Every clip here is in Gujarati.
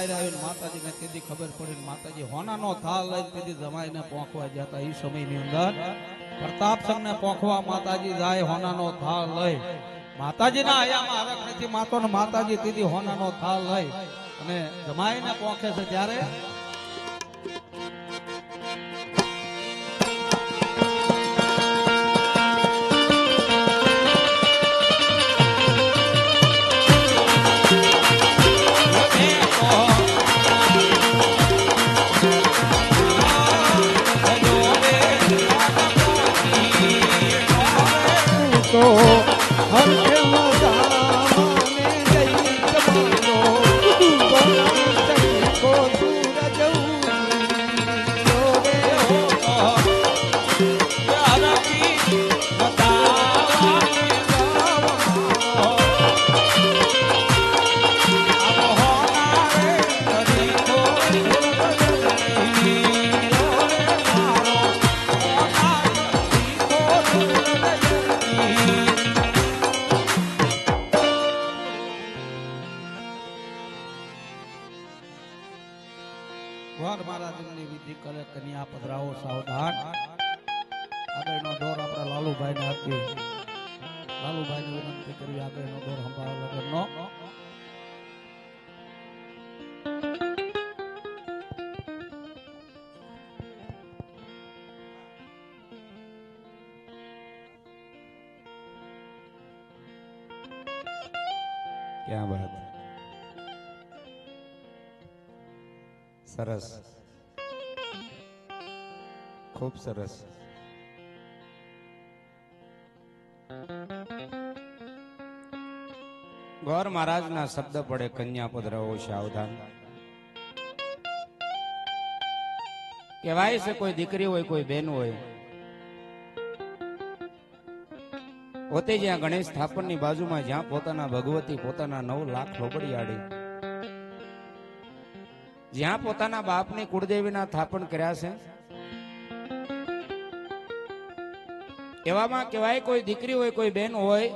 બહાર આવીને માતાજીને તેથી ખબર પડી માતાજી હોનાનો થાળ લઈને તેથી જમાઈને પોંખવા જતા એ સમયની અંદર પ્રતાપસંગને પોંખવા માતાજી જાય હોનાનો થાળ લઈ માતાજીના આયામાં હરખ નથી માતોને માતાજી તેથી હોનાનો થાળ લઈ અને જમાઈને પોંખે છે ત્યારે કન્યા પધરાવો સાવધાન આગળનો દોર આપણા લાલુભાઈ ને આપી લાલુભાઈ ને વિનંતી કરી આગળનો દોર સંભાળવા વગરનો ક્યાં બાત સરસ ખૂબ સરસ ગોર મહારાજના શબ્દ પડે કન્યા પધરાવો સાવધાન કહેવાય છે કોઈ દીકરી હોય કોઈ બેન હોય પોતે જ્યાં ગણેશ સ્થાપન ની બાજુમાં જ્યાં પોતાના ભગવતી પોતાના 9 લાખ લોબડિયાડી જ્યાં પોતાના બાપની કુળદેવીના સ્થાપન કર્યા છે એવામાં કહેવાય કોઈ દીકરી હોય કોઈ બેન હોય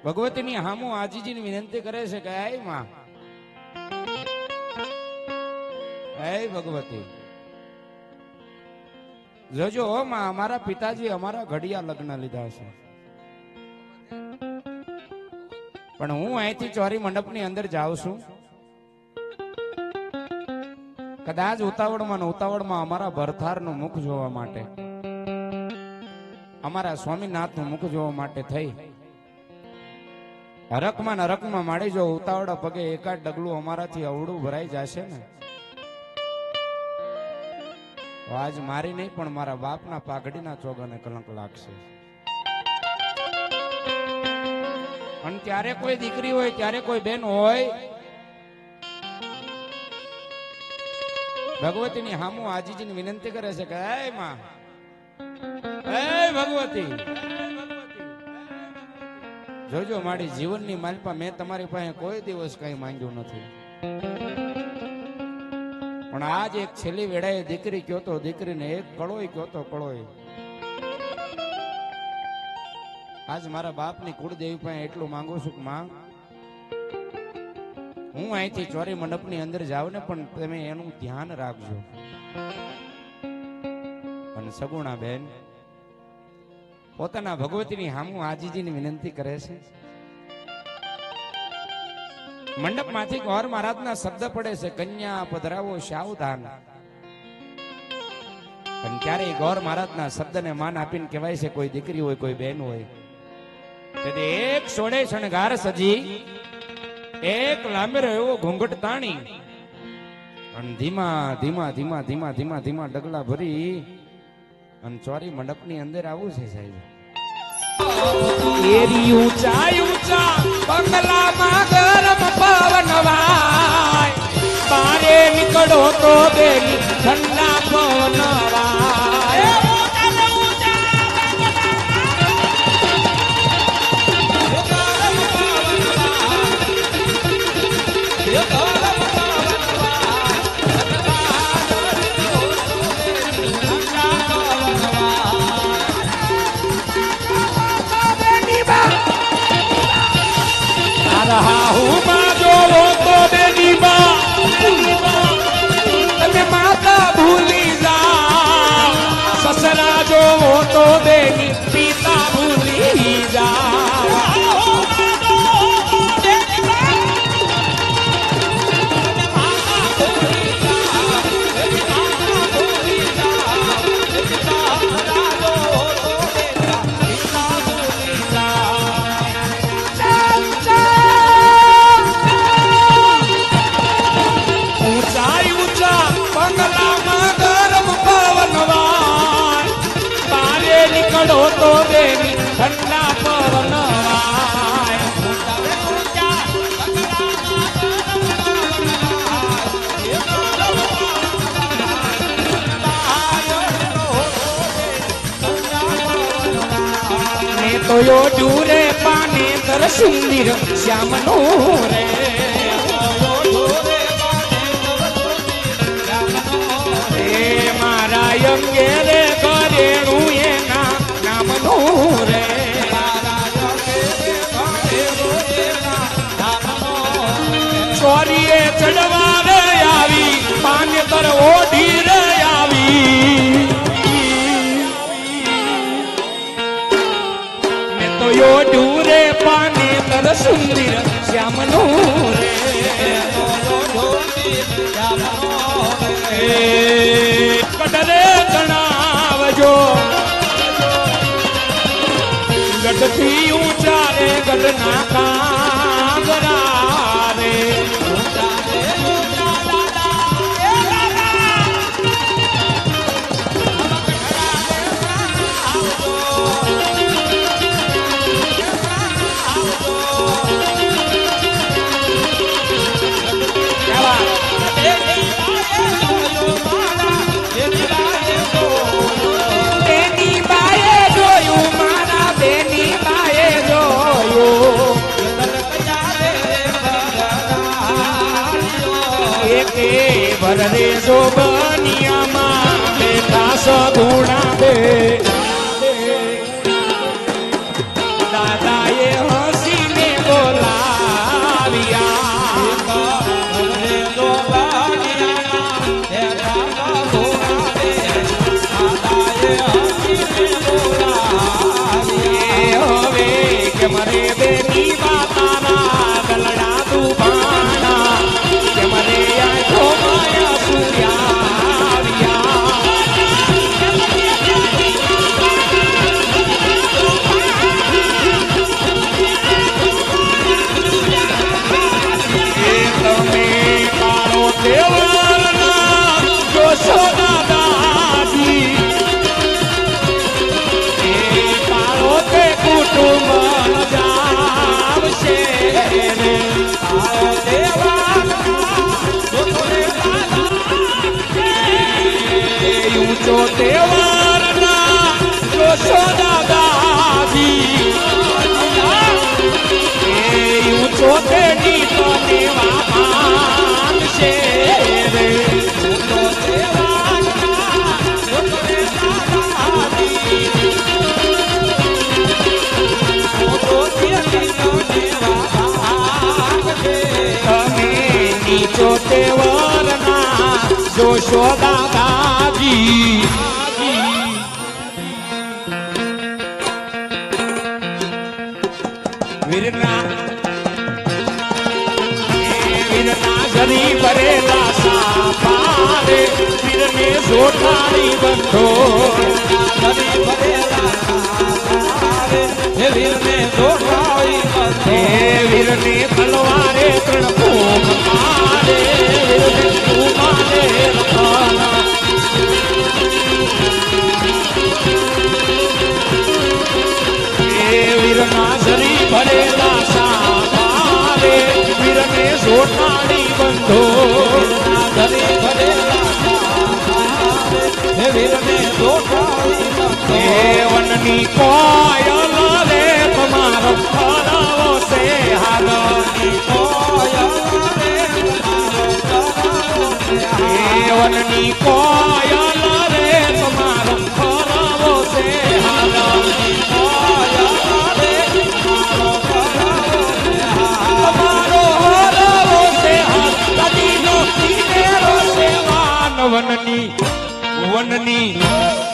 ભગવતીની હામુ આજીજીની વિનંતી કરે છે કે આય માં હે ભગવતી જોજો માં અમારા પિતાજી અમારા ઘડિયા લગ્ન લીધા છે પણ હું અહીંથી ચોરી મંડપની અંદર જાઉં છું કદાચ ઉતાવળમાં અમારા ભરથારનું મુખ જોવા માટે અમારા સ્વામીનાથનું મુખ જોવા માટે થઈ હરકમાં માડી જો ઉતાવળા પગે એકાદ ડગલું અમારાથી અવળું ભરાઈ જશે ને આજ મારી નહીં પણ મારા બાપના પાઘડીના ચોગાને કલંક લાગશે. અને ત્યારે કોઈ દીકરી હોય ત્યારે કોઈ બેન હોય ભગવતીની હામુ આજીજીની વિનંતી કરે છે કે હે માં હે ભગવતી જોજો મારી જીવનની માલપા મેં તમારી પાસે કોઈ દિવસ કઈ માંગ્યું નથી પણ આજ એક છેલ્લી વેળાએ દીકરી કયો તો દીકરીને એક કળોય કયો તો કળોય આજ મારા બાપની કુળદેવી પાસે એટલું માંગુ છું કે માં હું અહીંથી ચોરી મંડપની અંદર જાઉં ને પણ તમે એનું ધ્યાન રાખજો. અને સગુણા બેન પોતાના ભગવતીની હામુ આજીજીની વિનંતી કરે છે. મંડપમાંથી ગોર મહારાજના શબ્દ પડે છે કન્યા પધરાવો સાવધાન. અને ત્યારે ગોર મહારાજના શબ્દને માન આપીને કહેવાય છે કોઈ દીકરી હોય કોઈ બેન હોય તેથી એક સોડે શણગાર સજી એક લાંબેરો એવો ઘૂંઘટ તાણી અને ધીમા ધીમા ધીમા ધીમા ધીમા ધીમા ડગલા ભરી અને ચોરી મંડપની અંદર આવું છે સાહેબ. એરી ઊંચા ઊંચા બંગલામાં ગરમ પવન વાય બારે નીકળો તો બેની ઠંડા પવન વાય હું માં જોવો તો તોયો ડૂરે પાને તર સુંદર શ્યામનો રે મારા અંગે રે કરેણું એના નામનો રે ચોરીએ ચડવા રે આવી પાને તર ઓઢી રે આવી ને તો યો ડૂરે પાને તર સુંદર શ્યામનો રે કડરે ગણાવજો ગઢથી ઊંચા રે ગઢના કાગરા રે ભરરે જો બનિયામાં બેઠા સગુણા બે દાદાએ હસીને બોલાવ્યા હવે કે મરે બેની માતાના ગલડા દુભાણા કે મરે આખો માયા ઊંચો તહેવારના જોશો દાદાજી ઊંચો તેની તો દેવા માંગશે રે ઊંચો તહેવારના તમે નીચો તહેવારના જોશો દાદાજી વીરના જરી ભરેલા સાપારે વીરને જોટાડી બંધો વીરને તલવારે ત્રણ ભૂમ મારે વીરને ઉમાને રખાના વીરના જરી ભરેલા સાપારે વીરને જોટાડી બંધો વનની કોયલ રે તમારો ખરાવો છે હાલ વનની કોયલ રે તમારો ખરાવો છે હાલ તમારો હરાવો છે હાલ કદીનો કિનેરો છે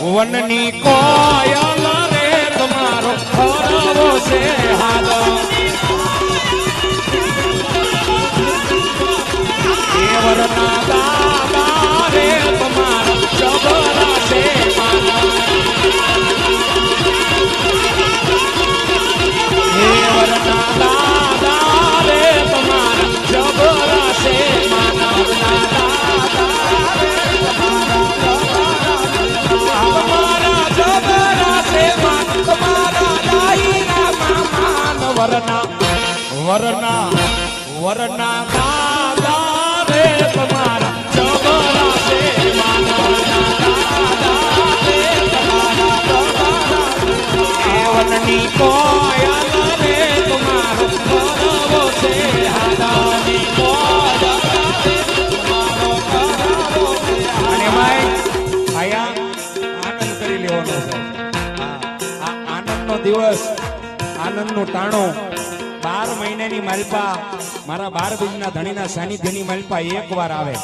વનની કોયલ રે તમારો ખરાવો છે હાલ દેવરના દાદા રે તમારો જબરા છે દેવરના દાદા રે તમારા જબરા છે માનવના દાદા વરના દાદા રે તમારા જબરા છે માનવના દાદા રે તમારા જબરા હાદાની કોયલ રે તમારો કરવો છે હાદાની કોયલ રે તમારો કરવો છે. અને ભાઈ આયા આનંદ કરી લેવાનો છે. આ આનંદનો દિવસ, આનંદનું ટાણું 12 મહિનાની માલપા મારા 12 બીજના ધણીના સાનિધ્યની માલપા એકવાર આવે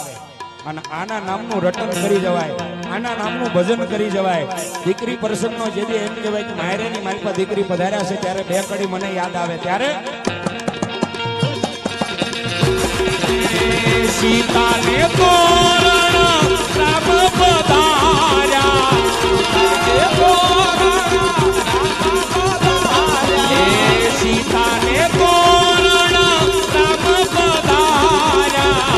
અને આના નામનું રટન કરી જવાય, આના નામનું ભજન કરી જવાય. દીકરી પ્રસંગનો જેથી એમ કહેવાય કે માયરેની માલપા દીકરી પધાર્યા છે ત્યારે બે કડી મને યાદ આવે ત્યારે સીતાને તોરણ રામ પધાર્યા સીતાને તોરણ રામ પધાર્યા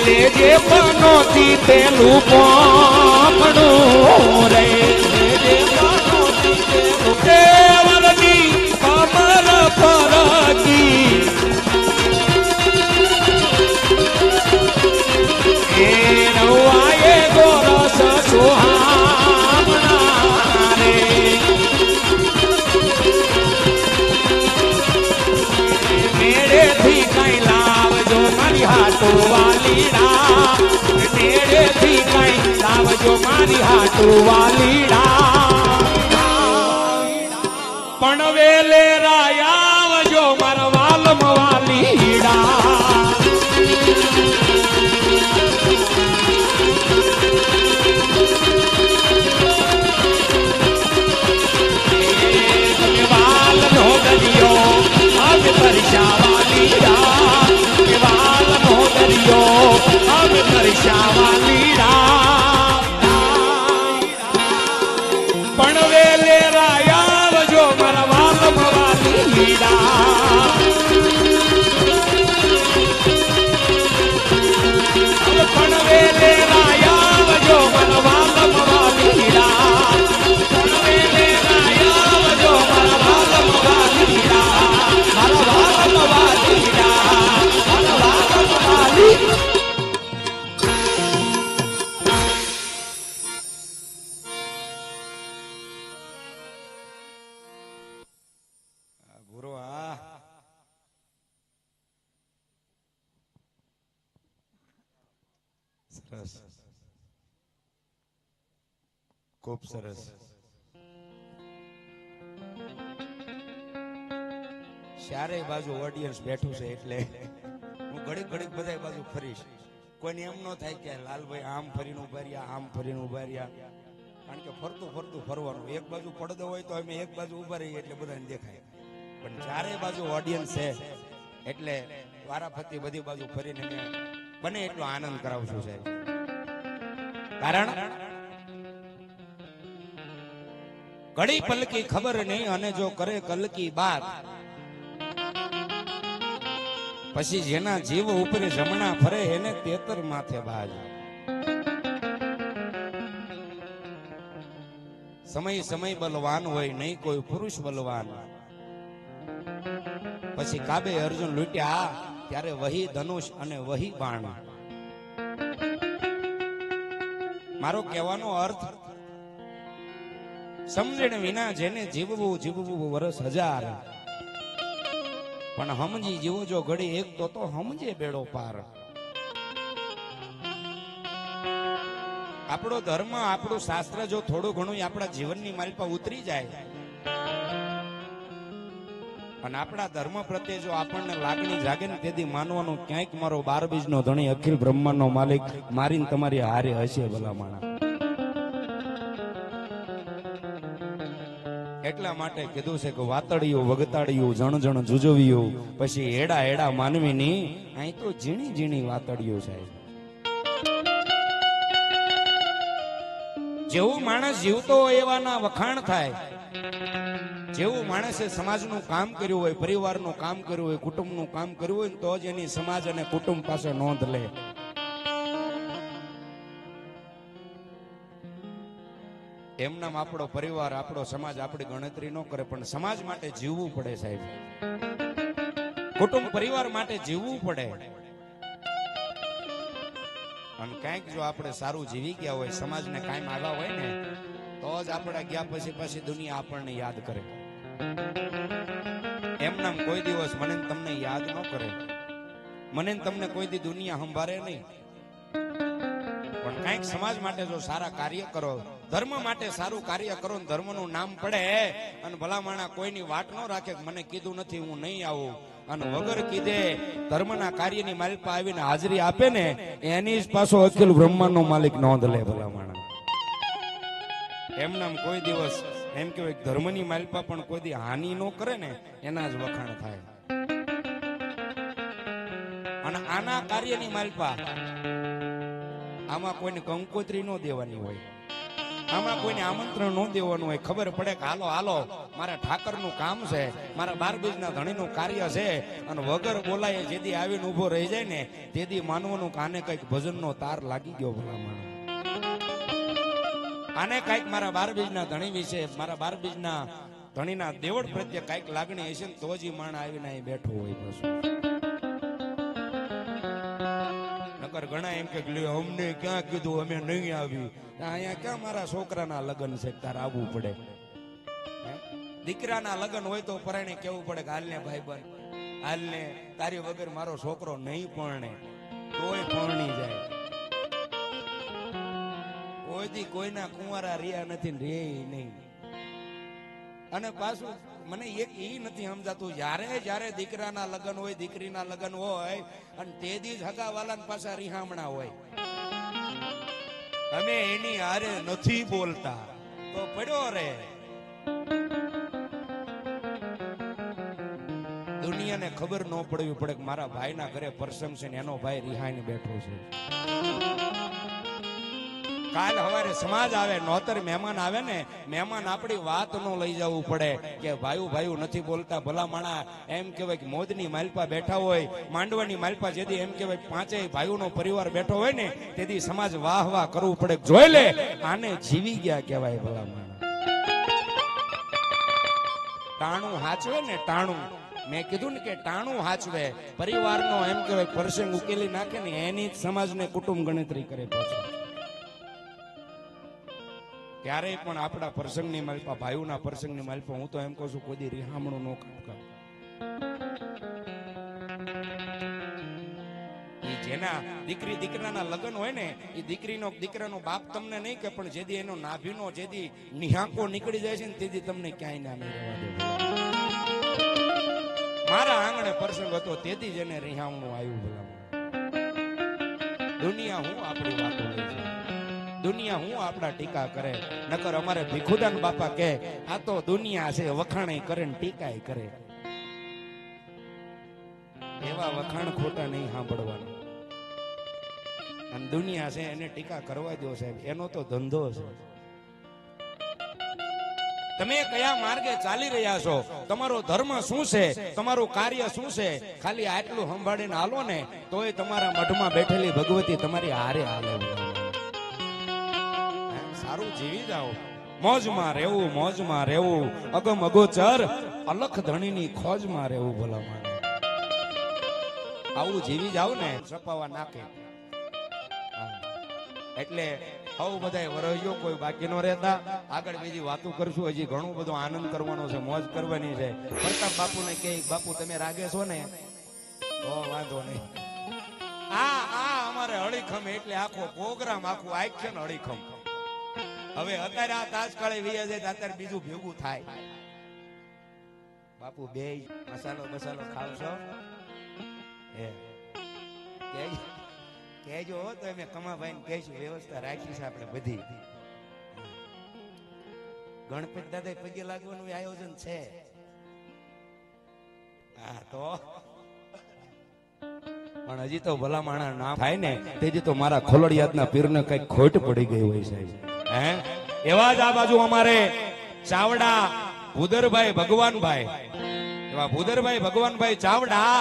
લેજે પનોતી પેલું પોપડું રે લેજે પનોતી પેલું કેવલની કમર પરકી એ રવાએ ગોરસ સુહામણા રે મેળેથી કઈ લાવજો મારી હાટો વાલીડા મેળેથી કઈ લાવજો મારી હાટો વાલીડા પણ વેલે રાયાવજો મારા વાલમ વાલીડા તમે વાલનો દરિયો અમે પરીક્ષા વાલીડા તમે વાલનો દરિયો અમે પરીક્ષા વાલીડા પણ વેલે રાયાવજો મારા વાલમ વાલીડા પણ વેલે રાયાવજો મારા વાલમ વાલીડા પણ વેલે રાયાવજો મારા વાલમ વાલીડા મારા વાલમ વાલીડા મારા વાલમ વાલીડા ગુરુ આ સરસ, ખૂબ સરસ. ચારેય બાજુ ઓડિયન્સ બેઠું છે એટલે હું ઘડીક ઘડીક બધા બાજુ ફરીશ. કોઈને એમ ન થાય કે લાલભાઈ આમ ફરીને ઉભા રહ્યા, આમ ફરીને ઉભા રહ્યા, કારણ કે ફરતું ફરતું ફરવાનું. એક બાજુ પડદો હોય તો અમે એક બાજુ ઉભા રહીએ એટલે બધાને દેખાય, પણ ચારેય બાજુ ઓડિયન્સ છે એટલે વારાફરતી બધી બાજુ ફરીને મેં બને એટલો આનંદ કરાવશું સાહેબ. કારણ ઘડી પલકી ખબર નહીં અને જો કરે કલકી બાત પછી જેના જીવ ઉપર જમણા ફરે એને તેતર માથે બાજ. સમય સમય બલવાન હોય નહીં કોઈ પુરુષ બલવાન. પછી કાબે અર્જુન લૂંટ્યા ત્યારે વહી ધનુષ અને વહી બાણ. મારો કહેવાનો અર્થ સમજણ વિના જેને જીવવું જીવવું વર્ષ 1000 પણ સમજી જીવો જો ઘડી એક તો સમજે બેડો પાર. આપણો ધર્મ આપણું શાસ્ત્ર જો થોડું ઘણું આપણા જીવનની માલપા ઉતરી જાય અને આપણા ધર્મ પ્રત્યે જો આપણને લાગણી જાગે ને તેથી માનવાનું ક્યાંક મારો 12 બીજનો ધણી અખિલ બ્રહ્માંડનો માલિક મારીને તમારી હારે હશે ભલા માણા. એટલા માટે કીધું છે કે વાતડિયું વગતાડિયું જણ જણ જુજવ્યું પછી એડા એડા માનવીની અહીં તો ઝીણી ઝીણી વાતડિયું છે. જેવું માણસ જીવતો હોય એવાના વખાણ થાય. જેવું માણસે સમાજનું કામ કર્યું હોય, પરિવારનું કામ કર્યું હોય, કુટુંબનું કામ કર્યું હોય તો જ એની સમાજ અને કુટુંબ પાસે નોંધ લે. એમનામ આપણો પરિવાર આપણો સમાજ આપણી ગણતરી ન કરે, પણ સમાજ માટે જીવવું પડે સાહેબ. કુટુંબ પરિવાર માટે જીવવું પડે. અને કંઈક જો આપણે સારું જીવી ગયા હોય, સમાજને કાયમ આવ્યા હોય ને, તો જ આપણે ગયા પછી દુનિયા આપણને યાદ કરે. એમનામ કોઈ દિવસ મને ને તમને યાદ ન કરે, મને ને તમને કોઈ દી દુનિયા સંભાળે નહીં. પણ કંઈક સમાજ માટે જો સારા કાર્ય કરો, ધર્મ માટે સારું કાર્ય કરો, ધર્મનું નામ પડે અને ભલામણા કોઈની વાટ ન રાખે કે મને કીધું નથી હું નહીં આવું, અને વગર કીધે ધર્મના કાર્યની માલિકા આવીને હાજરી આપે ને, એની જ પાછો અખિલ બ્રહ્માંડનો માલિક નોંધ લે ભલામણા. એમનામ કોઈ દિવસ એમ કહેવાય ધર્મની માલિકા પણ કોઈ દી હાનિ ન કરે ને, એના જ વખાણ થાય. અને આના કાર્યની માલિકા આમાં કોઈને કંકોત્રી ન દેવાની હોય, આમાં કોઈને આમંત્રણ ન દેવાનું હોય. ખબર પડે કે હાલો હાલો મારા ઠાકરનું કામ છે, મારા 12 બીજના ધણીનું કાર્ય છે, અને વગર બોલાય જેદી આવીને ઊભો રહી જાય ને, તેદી માનવાનું કાને કઈક ભજનનો તાર લાગી ગયો ભલામણ. આને કઈક મારા 12 બીજના ધણી વિશે, મારા 12 બીજના ધણીના દેવળ પ્રત્યે કઈક લાગણી હશે ને, તો જ માણ આવીને અહીં બેઠો હોય. નકર ઘણા એમ કે અમને ક્યાં કીધું, અમે નહીં આવી, અહીંયા ક્યાં મારા છોકરાના લગ્ન છે, તારે આવવું પડે. દીકરાના લગ્ન હોય તો પરાણે કેવું પડે કે હાલને ભાઈ બન, હાલને, તારી વગર મારો છોકરો નહીં પરણે, તોય પરણી જાય. કોઈથી કોઈના કુંવારા રહ્યા નથી ને રે નહીં. અને પાછું મને એક એ નથી સમજાતું, જ્યારે દીકરાના લગ્ન હોય, દીકરીના લગ્ન હોય, અને તેદી જ હગાવાલા પાછા રિહામણા હોય, અમે એની હારે નથી બોલતા તો પડ્યો રે. દુનિયાને ખબર ન પડવી પડે કે મારા ભાઈના ઘરે પ્રસંગ છે ને એનો ભાઈ રિહાઈને બેઠો છે. કાલ સવારે સમાજ આવે, નોતર મહેમાન આવે ને, મહેમાન આપણી વાત નો લઈ જવું પડે કે ભાઈ નથી બોલતા. ભલા માણા એમ કહેવાય કે મોદની માલપા બેઠા હોય, માંડવાની માલપા જેથી એમ કહેવાય 5 ભાઈઓનો પરિવાર બેઠો હોય ને, તેથી સમાજ વાહ વાહ કરવું પડે. જોઈ લે આને જીવી ગયા કહેવાય. ભલા માણા ટાણું હાચવે ને, ટાણું મેં કીધું ને કે ટાણું હાચવે, પરિવારનો એમ કહેવાય પ્રસંગ ઉકેલી નાખે ને, એની જ સમાજને કુટુંબ ગણતરી કરે. પાછું ક્યારેય પણ આપણા પ્રસંગની માલપા, ભાઈઓના પ્રસંગની માલપા, હું તો એમ કહું છું, કોઈ રિહામણું નો કામ. જેના દીકરાના લગ્ન હોય ને, એ દીકરાનો બાપ તમને નહીં કે, પણ જેદી એનો નાભીનો જેદી નિહાંકો નીકળી જાય છે ને, તેથી તમને ક્યાંય ના નહીં રહેવા દે. મારા આંગણે પ્રસંગ હતો, તેથી જ એને રિહામણું આવ્યું. ભલા દુનિયા હું આપણી વાતો લે છે, દુનિયા હું આપણા ટીકા કરે. નકર અમારે ભીખુદાન બાપા કે આ તો દુનિયા છે, વખાણે કરે ને ટીકાય કરે. એવા વખાણ ખોટા નહીં સાંભળવાના. અને દુનિયા છે એને ટીકા કરવા દો સાહેબ, એનો તો ધંધો છે. તમે કયા માર્ગે ચાલી રહ્યા છો, તમારો ધર્મ શું છે, તમારું કાર્ય શું છે, ખાલી આટલું સંભાળીને હાલો ને, તોય તમારા મઠમાં બેઠેલી ભગવતી તમારી હારે હાલે. સારું જીવી જાઓ, મોજમાં રહેવું, અગમ અગોચર અલખ ધણીની ખોજમાં રહેવું. ભલા માને આવું જીવી જાવ ને, સપાવા નાખે. એટલે આવું બધા વરહ્યો, કોઈ બાકી ન રહેતા. આગળ બીજી વાતો કરશું, હજી ઘણું બધું આનંદ કરવાનો છે, મોજ કરવાની છે. પ્રતાપ બાપુ ને કે બાપુ તમે રાગે છો ને, તો વાંધો નહીં. આ અમારે હળીખમ એટલે આખો પ્રોગ્રામ આખું આખ્યો ને હળીખમ. હવે અત્યારે આ તાજકાળે વીએ જાય, અત્યારે બીજું ભેગું થાય. બાપુ બે મસાલો ખાવશો કેજો તો અમે કમાભાઈ ને કહીશું, વ્યવસ્થા રાખી છે આપણે બધી. ગણપતિ દાદા પગે લાગવાનું આયોજન છે. હા તો પણ હજી તો ભલા માણા ના થાય ને, તેથી તો મારા ખોલડિયાદના પીરને કઈક ખોટ પડી ગઈ હોય સાહેબ. એવા જ આ બાજુ અમારે ચાવડા ભૂદરભાઈ ભગવાનભાઈ, એવા ભૂદરભાઈ ભગવાનભાઈ ચાવડા,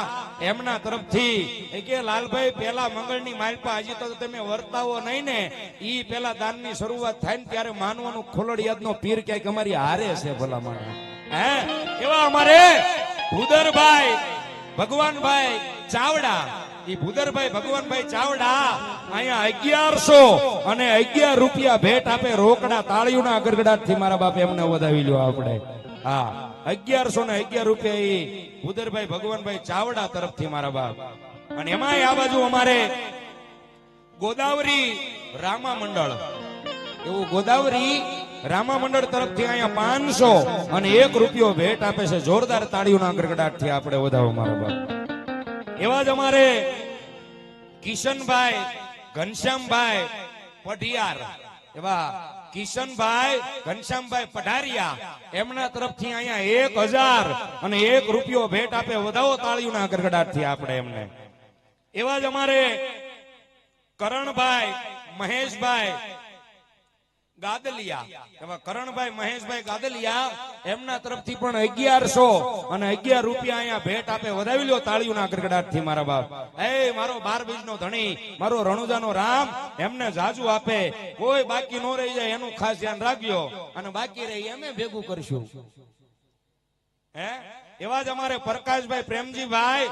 એમના તરફથી કે લાલભાઈ પેલા મંગળની માલપા હજી તો તમે વર્તાવો નહીં ને, ઈ પેલા દાનની શરૂઆત થાય ને ત્યારે માનવાનું ખોલડિયાદનો પીર ક્યાંક અમારી હારે છે. ભલા માણા એવા અમારે ભૂદરભાઈ ભગવાનભાઈ ચાવડા, ઈ ભૂદરભાઈ ભગવાનભાઈ ચાવડા અહીંયા 1100 અને 11 રૂપિયા ભેટ આપે રોકડા તાળીઓના ગરગડાટથી મારા બાપ એમને વધાવી લ્યો આપણે. હા 1100 ને 11 રૂપિયા ઈ ભૂદરભાઈ ભગવાનભાઈ ચાવડા તરફથી મારા બાપ. અને એમાંય આ બાજુ અમારે ગોદાવરી રામા મંડળ, એવું ગોદાવરી રામા મંડળ તરફથી અહીંયા 500 અને 1 રૂપિયો ભેટ આપે છે. જોરદાર તાળીઓના ગરગડાટથી આપણે વધાવો મારા બાપ. એવા જ અમારે કિશનભાઈ ઘનશ્યામભાઈ પઢિયાર, એવા કિશનભાઈ ઘનશ્યામભાઈ પઢારિયા એમના તરફથી અહીંયા 1000 અને 1 રૂપિયો ભેટ આપે. વધાવો તાળીઓના ગરગડાટથી આપણે એમને. એવા જ અમારે કરણભાઈ મહેશભાઈ ગાદલિયા, એવા કરણભાઈ મહેશભાઈ ગાદલિયા એમના તરફથી પણ 1100 અને 11 રૂપિયા અહીંયા ભેટ આપે. વધાવી લ્યો તાળીઓના ગરગડાટથી મારા બાપ. એ મારો 12 બીજનો ધણી, મારો રણુજાનો રામ એમને જાજુ આપે. કોઈ બાકી નો રહી જાય એનું ખાસ ધ્યાન રાખજો, અને બાકી રહી અમે ભેગું કરશું. હે એવા જ અમારે પ્રકાશભાઈ પ્રેમજીભાઈ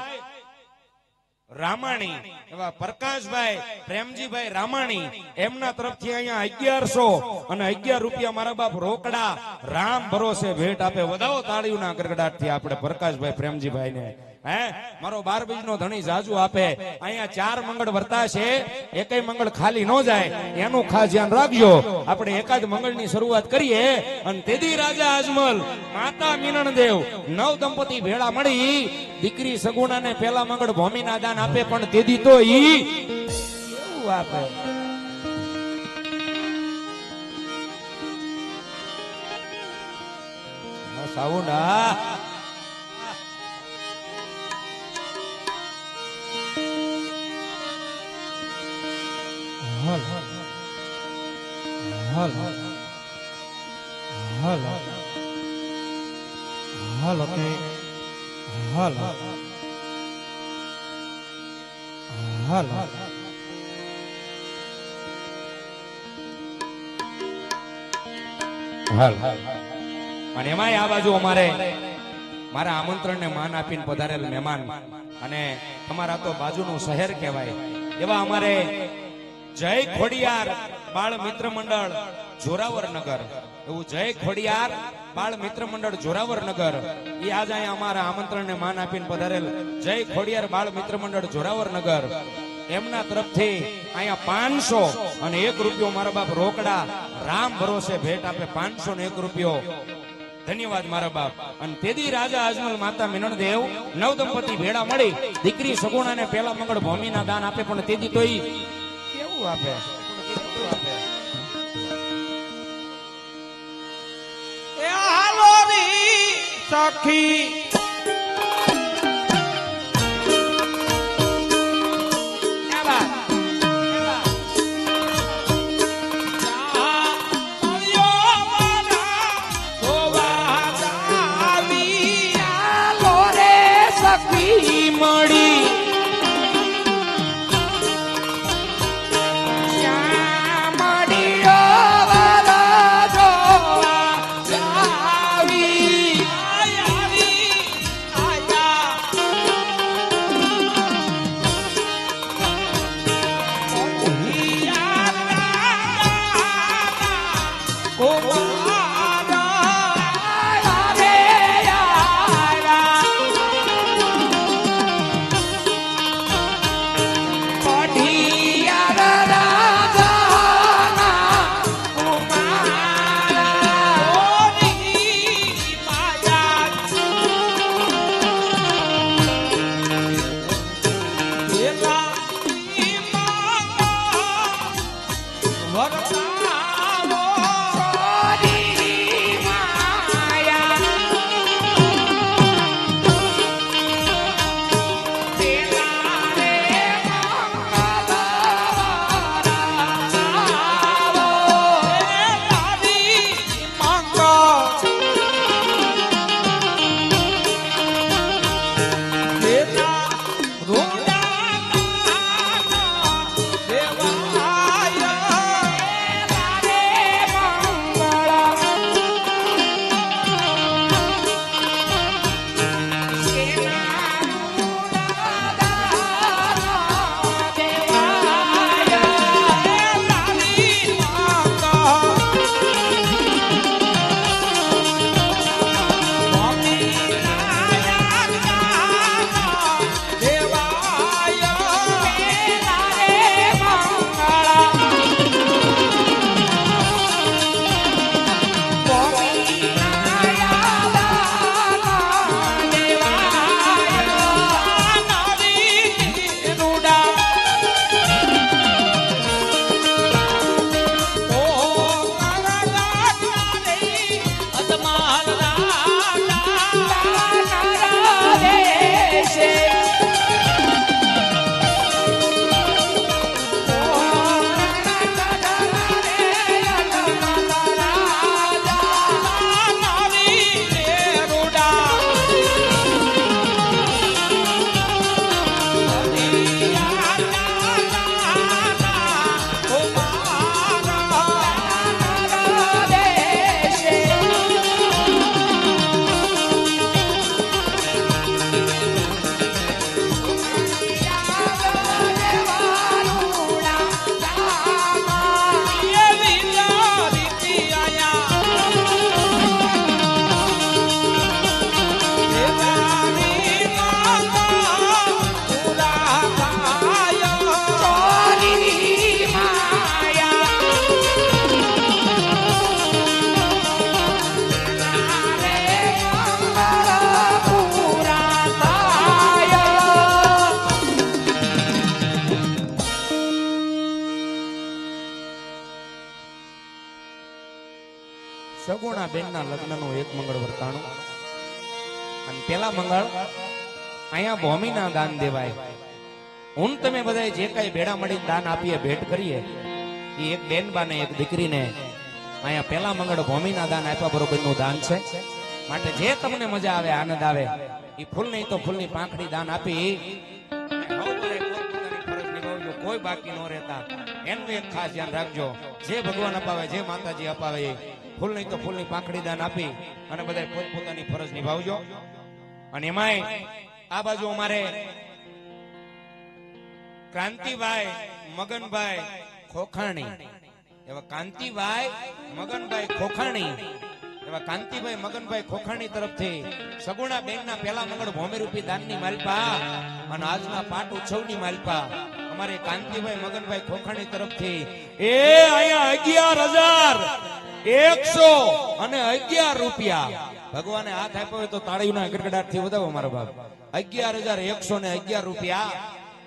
રામાણી, એવા પ્રકાશભાઈ પ્રેમજીભાઈ રામાણી એમના તરફથી અહીંયા 1100 અને 11 રૂપિયા મારા બાપ રોકડા રામ ભરોસે ભેટ આપે. વધાવો તાળીઓના ગરગડાટથી આપણે પ્રકાશભાઈ પ્રેમજીભાઈ ને. હે મારો 12 બીજનો ધણી જાજુ આપે. અહીંયા 4 મંગળ વર્તા છે, એકેય મંગળ ખાલી ન જાય એનું ખાસ ધ્યાન રાખજો. આપણે એકાદ મંગળની શરૂઆત કરીએ. અને તેદી રાજા અજમલ માતા મીનણદેવ નવ દંપતી ભેળા મળી દીકરી સગુણાને પેલા મંગળ ભૂમિના દાન આપે. પણ તેદી તો ઈ કેવું આપે. સાઉન્ડા હલ હલ હલ હલ ઓકે હલ હલ અને એમાંય આ બાજુ અમારે મારા આમંત્રણને માન આપીને પધારેલ મહેમાન, અને તમારા તો બાજુનું શહેર કહેવાય એવા અમારે જય ખોડિયાર બાળ મિત્ર મંડળ જોરાવરનગર, એવું જય ખોડિયાર બાળ મિત્ર મંડળ જોરાવરનગર એ આજ અહીંયા અમારા આમંત્રણને માન આપીને પધારેલ જય ખોડિયાર બાળ મિત્ર મંડળ જોરાવરનગર એમના તરફથી અહીંયા 500 અને 1 રૂપિયો મારા બાપ રોકડા રામ ભરોસે ભેટ આપે. 500 ને 1 રૂપિયો. ધન્યવાદ મારા બાપ. અને તેદી રાજા અજમલ માતા મીનણદેવ નવ દંપતી ભેળા મળી દીકરી સગુણાને પેલા મંગળ ભૂમિના દાન આપે. પણ તેદી તો ઈ કેવું આપે. એ હાલો રી સખી મળી સગુણા બેનના લગ્નનું એક મંગળ વર્તાણું. અને પેલા મંગળ અહીંયા ભૂમિના દાન દેવાય. હું તમે બધા જે કઈ ભેડા મળી દાન આપીએ, ભેટ કરીએ, એ એક બેનબાને એક દીકરીને અહીંયા પેલા મંગળ ભૂમિના દાન આપ્યા બરોબરનું દાન છે. માટે જે તમને મજા આવે, આનંદ આવે, એ ફૂલ નહીં તો ફૂલની પાંખડી દાન આપી કોઈ બાકી ન રહેતા એનું એક ખાસ ધ્યાન રાખજો. જે ભગવાન અપાવે, જે માતાજી અપાવે, ફૂલ નહીં તો ફૂલની પાંખડી દાન આપી અને બધા પોતપોતાની ફરજ નિભાવજો. અને એમાંય આ બાજુ અમારે ક્રાંતિભાઈ મગનભાઈ ખોખાણી, એવા કાંતિભાઈ મગનભાઈ ખોખાણી, એવા કાંતિભાઈ મગનભાઈ ખોખાણી તરફથી સગુણા બેનના પેલા મંગળ ભૂમિરૂપી દાનની માલપા અને આજના પાટ ઉત્સવની માલપા અમારે કાંતિભાઈ મગનભાઈ ખોખાણી તરફથી એ અહીંયા 11,111 રૂપિયા ભગવાને હાથ આપ્યો હોય તો તાળીઓના ગડગડાટથી વધાવો મારા બાપ. 11,111 રૂપિયા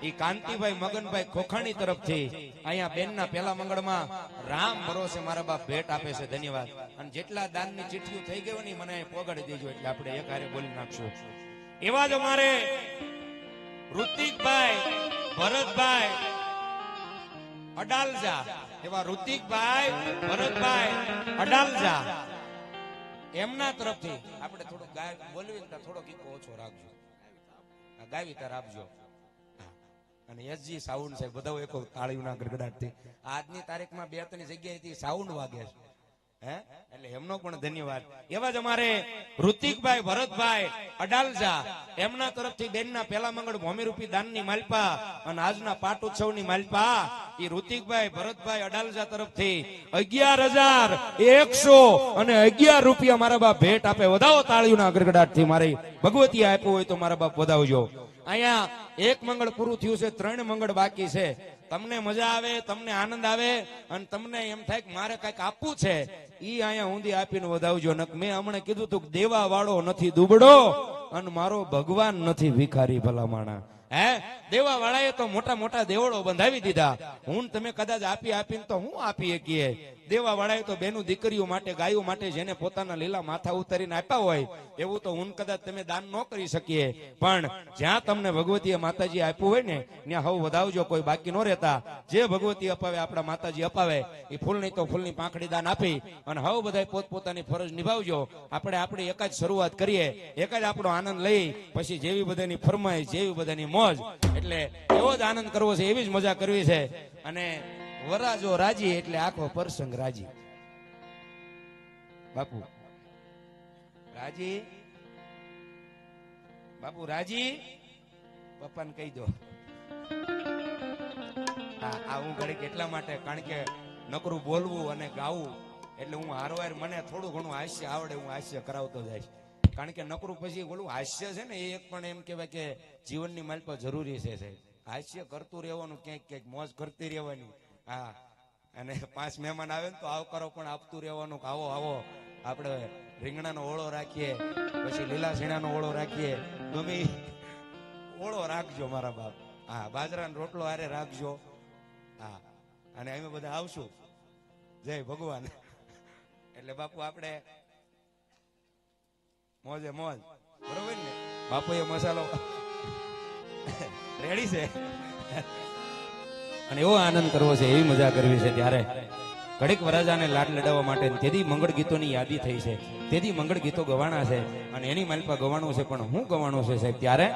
એ કાંતિભાઈ મગનભાઈ ખોખાણી તરફથી અહીંયા બેનના પેલા મંગળમાં રામ ભરોસે મારા બાપ ભેટ આપે છે. ધન્યવાદ. અને જેટલા દાનની ચિઠ્ઠીઓ થઈ ગયો ને મને પોગાડી દેજો એટલે આપણે એક હારે બોલી નાખશું. એવા જ અમારે ઋતિકભાઈ ભરતભાઈ અડાલજા, એવા ઋતિકભાઈ ભરતભાઈ અડાલજા એમના તરફથી આપણે થોડું ગાય બોલવી થોડો કીકો ઓછો રાખજો, ગાવી તાર આપજો. અને એસજી સાઉન્ડ છે બધા એક તાળીઓના ગડગડાટથી આજની તારીખમાં 2-3 જગ્યાએથી સાઉન્ડ વાગે છે, હે, એટલે એમનો પણ ધન્યવાદ. એવા જ અમારે ઋતિકભાઈ ભરતભાઈ અડાલજા એમના તરફથી બેનના પેલા મંગળ ભૂમિરૂપી દાનની માલપા અને આજના પાટ ઉત્સવની માલપા એ ઋતિકભાઈ ભરતભાઈ અડાલજા તરફથી 11,111 રૂપિયા મારા બાપ ભેટ આપે. વધાવો તાળીઓના ગડગડાટથી. મારી ભગવતી આપ્યું હોય તો મારા બાપ વધાવજો. અહીંયા એક મંગળ પૂરું થયું છે, 3 મંગળ બાકી છે. તમને મજા આવે, તમને આનંદ આવે અને તમને એમ થાય કે મારે કઈક આપવું છે, ઈ અહીંયા ઊંધી આપીને વધાવજો. મેં હમણાં કીધું તું દેવા વાળો નથી દુબળો અને મારો ભગવાન નથી ભિખારી ભલામાણા. હે, દેવા વાળાએ તો મોટા મોટા દેવળો બંધાવી દીધા. હું તમે કદાચ આપીને તો હું આપી શકીએ. દેવા વાળાએ તો બેનું દીકરીઓ માટે, ગાયો માટે જેને પોતાના લીલા માથા ઉતારીને આપ્યા હોય એવું તો હું કદાચ તમે દાન ન કરી શકીએ. પણ જ્યાં તમને ભગવતીએ માતાજી આપ્યું હોય ને ત્યાં હવ વધાવજો, કોઈ બાકી ન રહેતા. જે ભગવતી અપાવે, આપણા માતાજી અપાવે, એ ફૂલ નહીં તો ફૂલની પાંખડી દાન આપી અને હવ બધા પોતપોતાની ફરજ નિભાવજો. આપણે આપણી એક જ શરૂઆત કરીએ, એક જ આપણો આનંદ લઈ, પછી જેવી બધાની ફરમાઈશ, જેવી બધાની મોજ, એટલે એવો જ આનંદ કરવો છે, એવી જ મજા કરવી છે. અને વરાજો રાજી એટલે આખો પ્રસંગ રાજી. બાપુ રાજી, બાપુ રાજી, પપ્પાને કહી દો. આ હું ઘડીક એટલા માટે, કારણ કે નકરું બોલવું અને ગાવું એટલે હું હારવાર મને થોડું ઘણું હાસ્ય આવડે, હું હાસ્ય કરાવતો જાય. કારણ કે નકરું પછી બોલું હાસ્ય છે ને, એ એક પણ એમ કહેવાય કે જીવનની માલ પર જરૂરી છે. હાસ્ય કરતું રહેવાનું, ક્યાંક ક્યાંક મોજ કરતી રહેવાની. હા, અને 5 મહેમાન આવે ને તો આવકારો પણ આપતું રહેવાનું. આવો આવો, આપણે રીંગણાનો ઓળો રાખીએ, પછી લીલા સીણાનો ઓળો રાખીએ, ગમે ઓળો રાખજો મારા બાપ. હા, બાજરાનો રોટલો હારે રાખજો. હા, અને અમે બધા આવશું. જય ભગવાન. એટલે બાપુ આપણે મોજે મોજ, બરોબર ને? બાપુ એ મસાલો રેડી છે અને એવો આનંદ કરવો છે, એવી મજા કરવી છે. ત્યારે ઘડીક વરરાજાને લાડ લડાવવા માટે તેથી મંગળ ગીતોની યાદી થઈ છે, તેથી મંગળ ગીતો ગવાણા છે અને એની માલપા ગવાણું છે. પણ હું ગવાણું છે સાહેબ, ત્યારે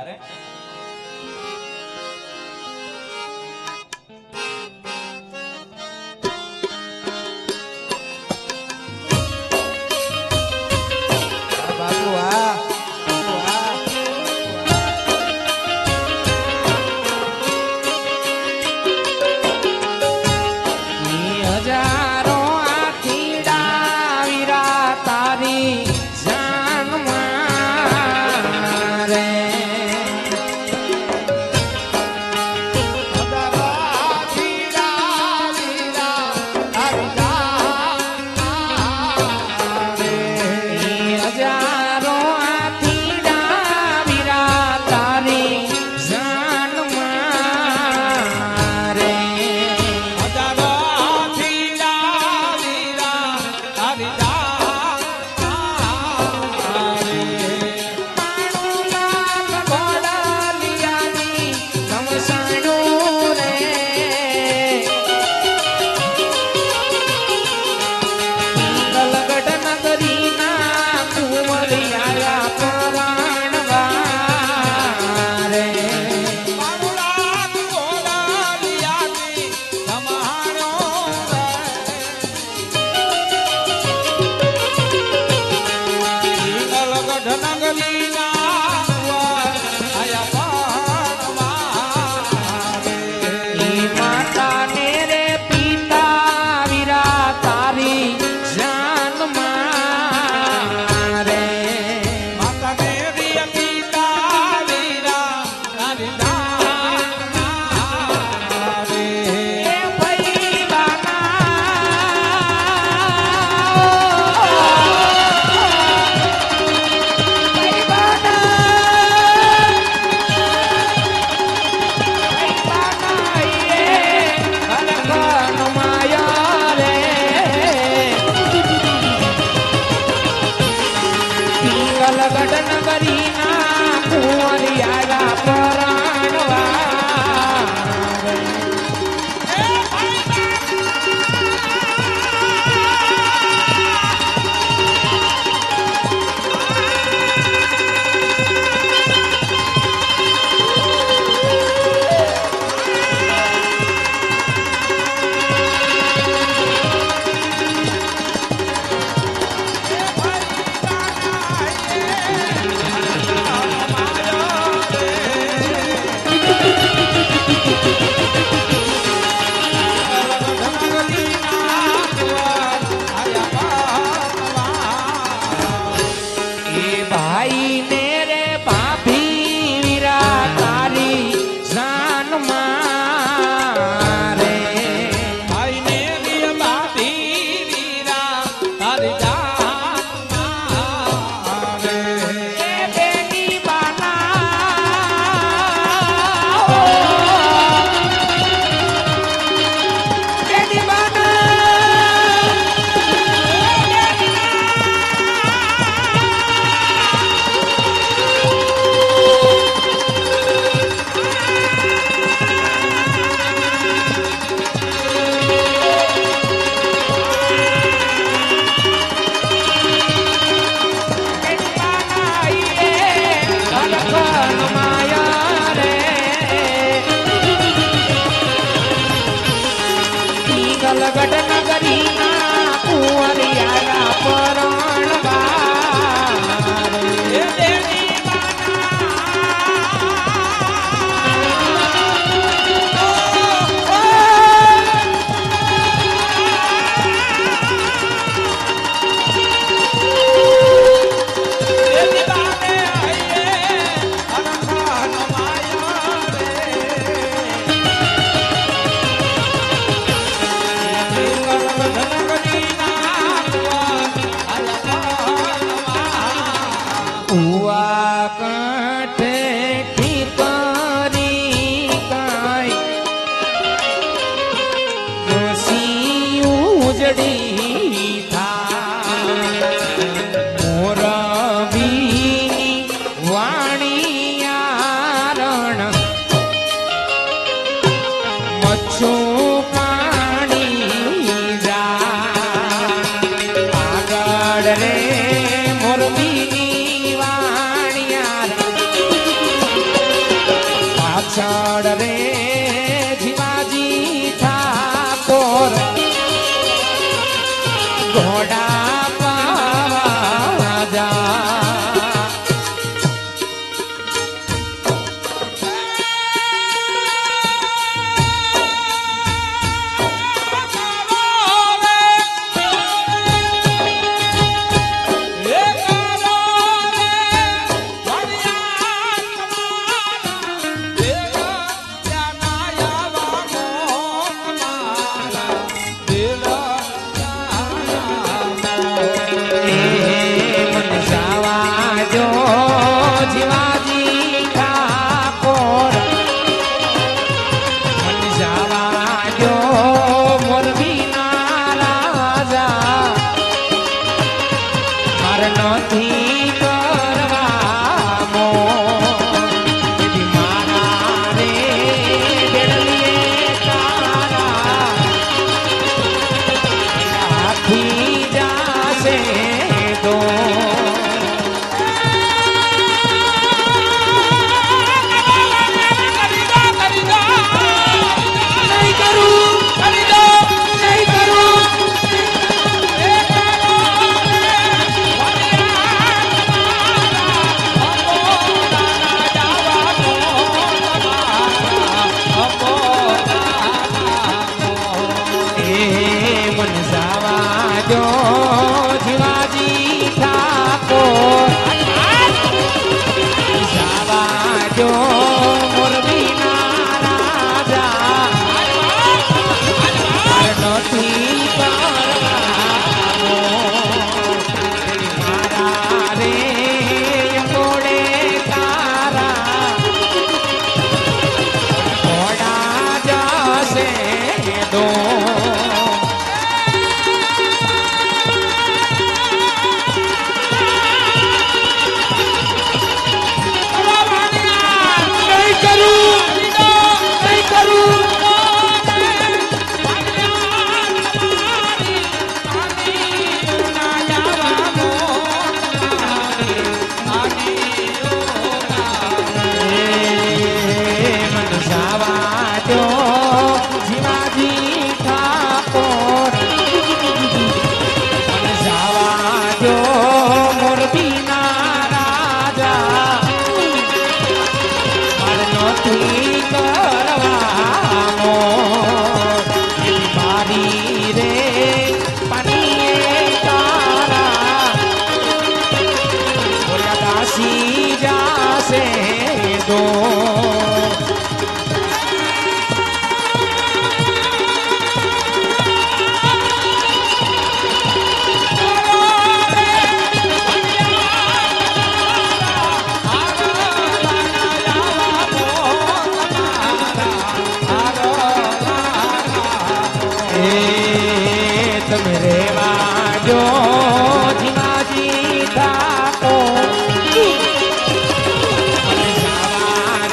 નગરીના કુંવર આયા ઈ માતા ને રે પિતા વીરા તારી જાન મારે માતા દેવી પિતા વીરા તારી જાન મારે. એ ભાઈ ગઢ નગરીના કુંવરિયા પરાણવા ભાઈ ને રે ભાભી વીરા તારી જાન મારે ભાઈ ને વીર ભાભી વીરા તારી જાન મારે. એ બેની બાના બેની બાના ગઢ નગરીના કુંવરિયા પરાણવા એ દેવી દેવી બાને આઈએ અનખાન માયા રે. ઉવા કાંઠે ઠીકરી કાંઈ ડોસી ઉજડી થાય મોરબીની વાણિયારણ મચ્છું પાણી જાય આગળ રે મોરબીની વાણિયારણ પાછળ રે જીવાજી ઠાકોર ઘોડા પાવા જા એ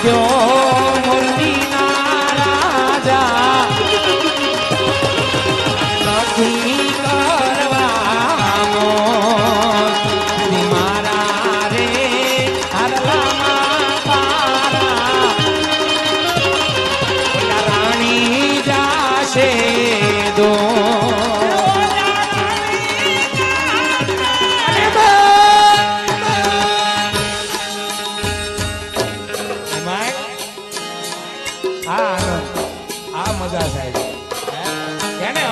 ક્યો મોરબીના રાજા નથી કરવાનો મારા રે હરલામાં પારા ઓલા રાણી જાશે દો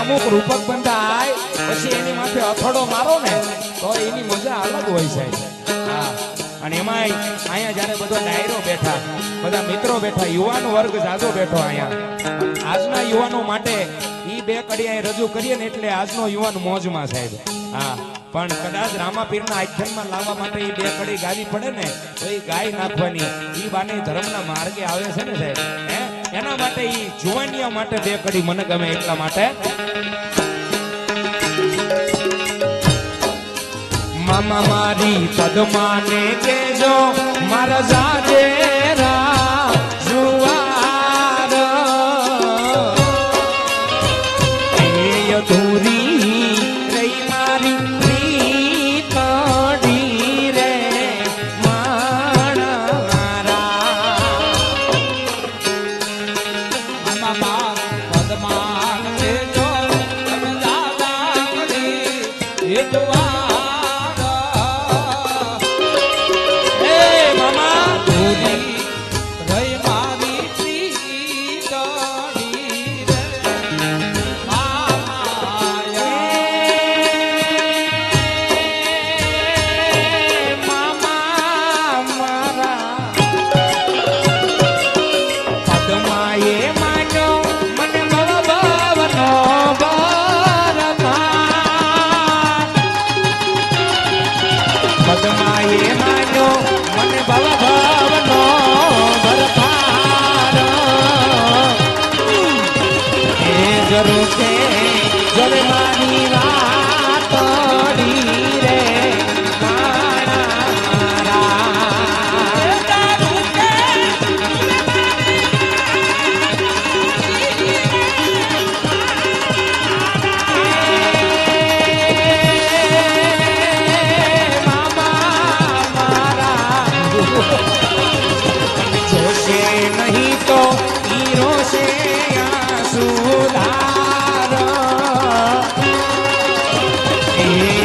અમુક રૂપક બંધાય પછી એની માથે અથડો મારો ને તો એની મજા અલગ હોય સાહેબ. હા, અને એમાંય અહીંયા જ્યારે બધો ડાયરો બેઠા, બધા મિત્રો બેઠા, યુવાન વર્ગ જાજો બેઠો અહીંયા. આજના યુવાનો માટે ઈ બે કડી અહીં રજૂ કરીએ ને એટલે આજનો યુવાન મોજમાં સાહેબ. હા, પણ કદાચ રામાપીરના આખ્યાનમાં લાવવા માટે ઈ બે કડી ગાવી પડે ને તો ઈ ગાય નાખવાની. ઈ બાને ધર્મના માર્ગે આવે છે ને સાહેબ. એના માટે ઈ જુવાનિયા માટે બે કડી મને ગમે એટલા માટે. મામા મારી પદ્માને કેજો મારા જાજેરા જુવાર એ અધૂરી રહી મારી પ્રીતડી રે મારા મામા પદ્માન કેજો તમે દાદા કરી એ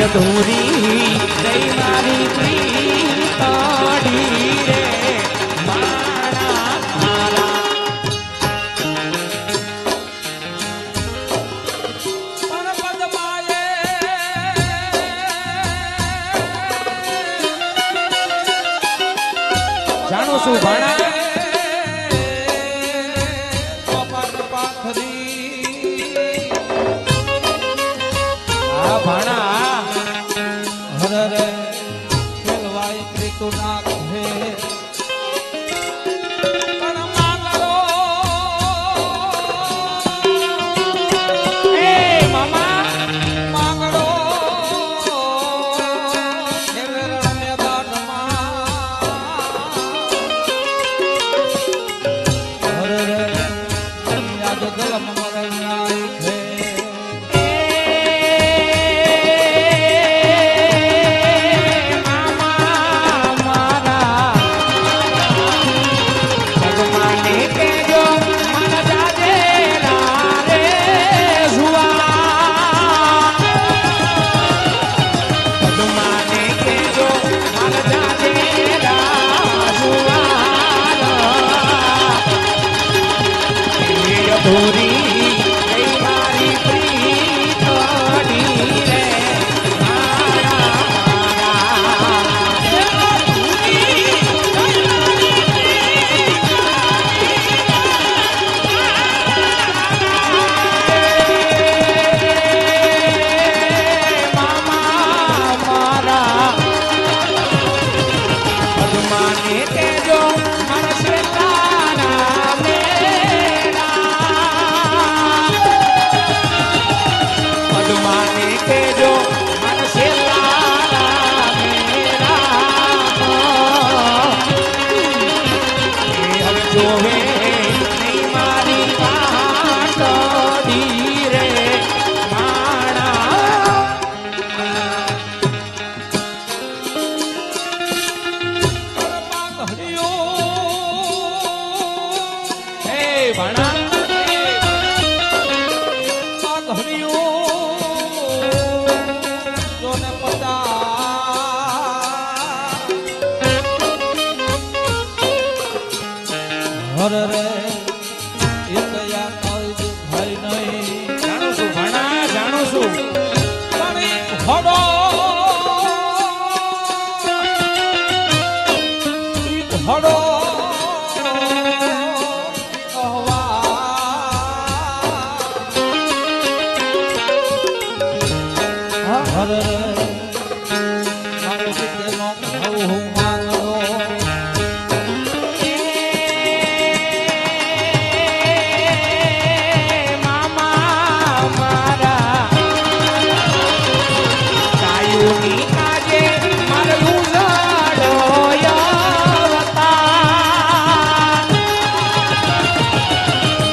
અધૂરી રહી મારી પ્રીતડી રે મારા જાણો છું ભાણા ભાણા આ ઘડિયું જોને હર રે એ કયા કાળ ભાઈ નહીં જાણું છું ભાણા જાણું છું પાણી હડો હડો હર રે મારો દીકરો હું માંગો મામા મારા કાયુની કાજે મારું ઉજાડો અવતાર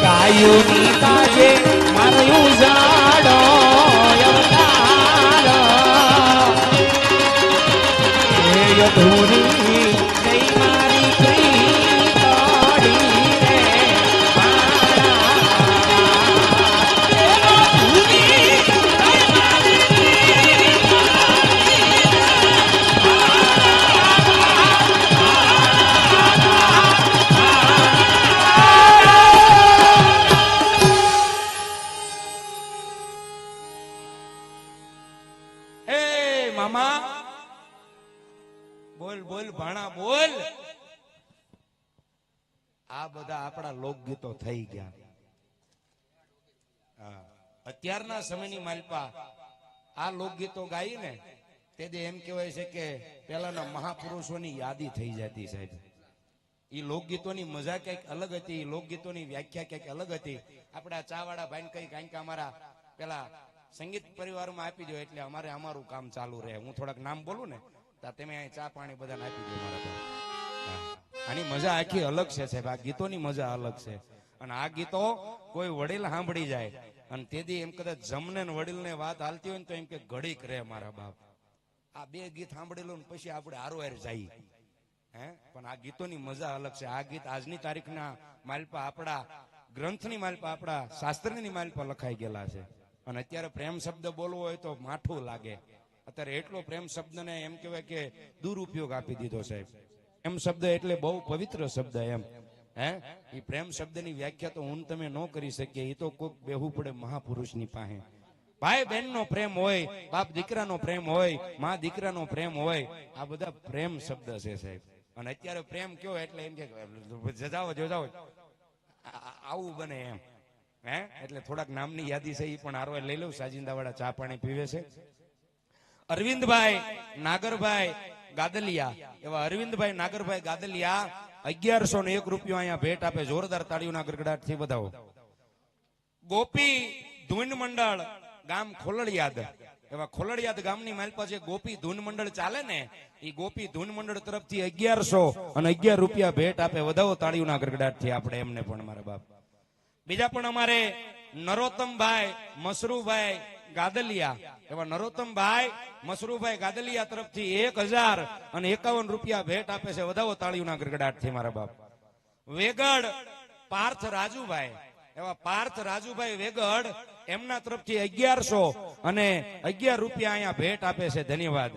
કાયુની કાજે મારું ઉજાડો અવતાર એ અધૂરી નહીં મારી પ્રીતડી રે એ મામા બોલ બોલ ભાણા બોલ આ બધા આપણા લોકગીતો થઈ ગયા હા. અત્યારના સમયની માલપા આ લોકગીતો ગાઈ ને તે એમ કહેવાય છે કે પેલાના મહાપુરુષોની યાદી થઈ જતી સાહેબ એ લોકગીતોની મજા કંઈક અલગ હતી એ લોકગીતોની વ્યાખ્યા કંઈક અલગ હતી આપણા ચાવાળા ભાઈને કઈ કારણ કે અમારા પેલા સંગીત પરિવારમાં આપી દો એટલે અમારે અમારું કામ ચાલુ રહે હું થોડાક નામ બોલું ને તો તમે અહીં ચા પાણી બધાને આપી દો મારા પર આની મજા આખી અલગ છે સાહેબ આ ગીતોની મજા અલગ છે અને આ ગીતો કોઈ વડીલ સાંભળી જાય અને તેથી એમ કદાચ જમને ને વડીલને વાત હાલતી હોય ને તો એમ કે ઘડીક રહે મારા બાપ આ બે ગીત સાંભળી લો ને પછી આપણે હારોહાર જઈએ હે પણ આ ગીતોની મજા અલગ છે આ ગીત આજની તારીખના માલપા આપણા ગ્રંથની માલપા આપણા શાસ્ત્રની માલપા લખાઈ ગયેલા છે અને અત્યારે પ્રેમ શબ્દ બોલવો હોય તો માઠું લાગે અત્યારે એટલો પ્રેમ શબ્દને એમ કહેવાય કે દુરુપયોગ આપી દીધો સાહેબ એમ શબ્દ એટલે બહુ પવિત્ર શબ્દ એમ હે એ પ્રેમ શબ્દની વ્યાખ્યા તો હું તમે ન કરી શકીએ એ તો કોઈક બેહવું પડે મહાપુરુષની પાસે ભાઈ બહેનનો પ્રેમ હોય બાપ દીકરાનો પ્રેમ હોય મા દીકરાનો પ્રેમ હોય આ બધા પ્રેમ શબ્દ છે સાહેબ અને અત્યારે પ્રેમ કયો એટલે એમ કે જજાવો જોજાવો આવું બને એમ હે એટલે થોડાક નામની યાદી છે એ પણ હારો લઈ લઉં સાજિંદા વાળા ચા પાણી પીવે છે અરવિંદભાઈ નાગરભાઈ ગાદલિયા એવા અરવિંદભાઈ નાગરભાઈ ગાદલિયા 1101 રૂપિયો અહીંયા ભેટ આપે જોરદાર તાળીઓના ગડગડાટ થી બધાઓ ગોપી ધૂન મંડળ ગામ ખોલડિયાદ એવા ખોલડિયાદ ગામની માલપા જે ગોપી ધૂન મંડળ ચાલે ને એ ગોપી ધૂન મંડળ તરફથી 1111 રૂપિયા ભેટ આપે વધાવો તાળીઓના ગડગડાટ થી આપણે એમને પણ મારા બાપ બીજા પણ અમારે નરોત્તમભાઈ મસરૂભાઈ ગાદલિયા એવા નરોત્તમભાઈ મસરૂભાઈ ગાદલિયા તરફથી 1051 રૂપિયા ભેટ આપે છે વધાવો તાળીઓના ગડગડાટ થી મારા બાપ વેગડ પાર્થ રાજુભાઈ એવા પાર્થ રાજુભાઈ વેગડ એમના તરફથી 1111 રૂપિયા અહીંયા ભેટ આપે છે ધન્યવાદ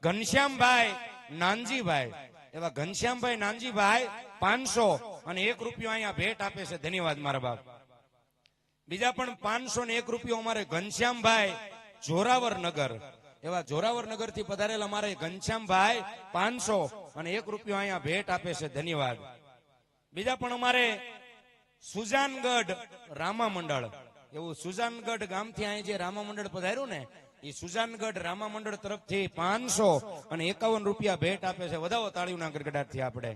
ઘનશ્યામભાઈ નાનજીભાઈ એવા ઘનશ્યામભાઈ નાનજીભાઈ 501 રૂપિયો અહીંયા ભેટ આપે છે ધન્યવાદ મારા બાપ બીજા પણ 501 રૂપિયો અમારે ઘનશ્યામભાઈ જોરાવર નગર એવા જોરાવર નગર થી પધારેલ અમારે ઘનશ્યામભાઈ 501 રૂપિયો અહીંયા ભેટ આપે છે ધન્યવાદ બીજા પણ અમારે સુજાનગઢ રામા મંડળ એવું સુજાનગઢ ગામથી અહીં જે રામા મંડળ પધાર્યું ને એ સુજાનગઢ રામા મંડળ તરફથી 551 રૂપિયા ભેટ આપે છે વધાવો તાળીઓના ગડગડાટથી આપણે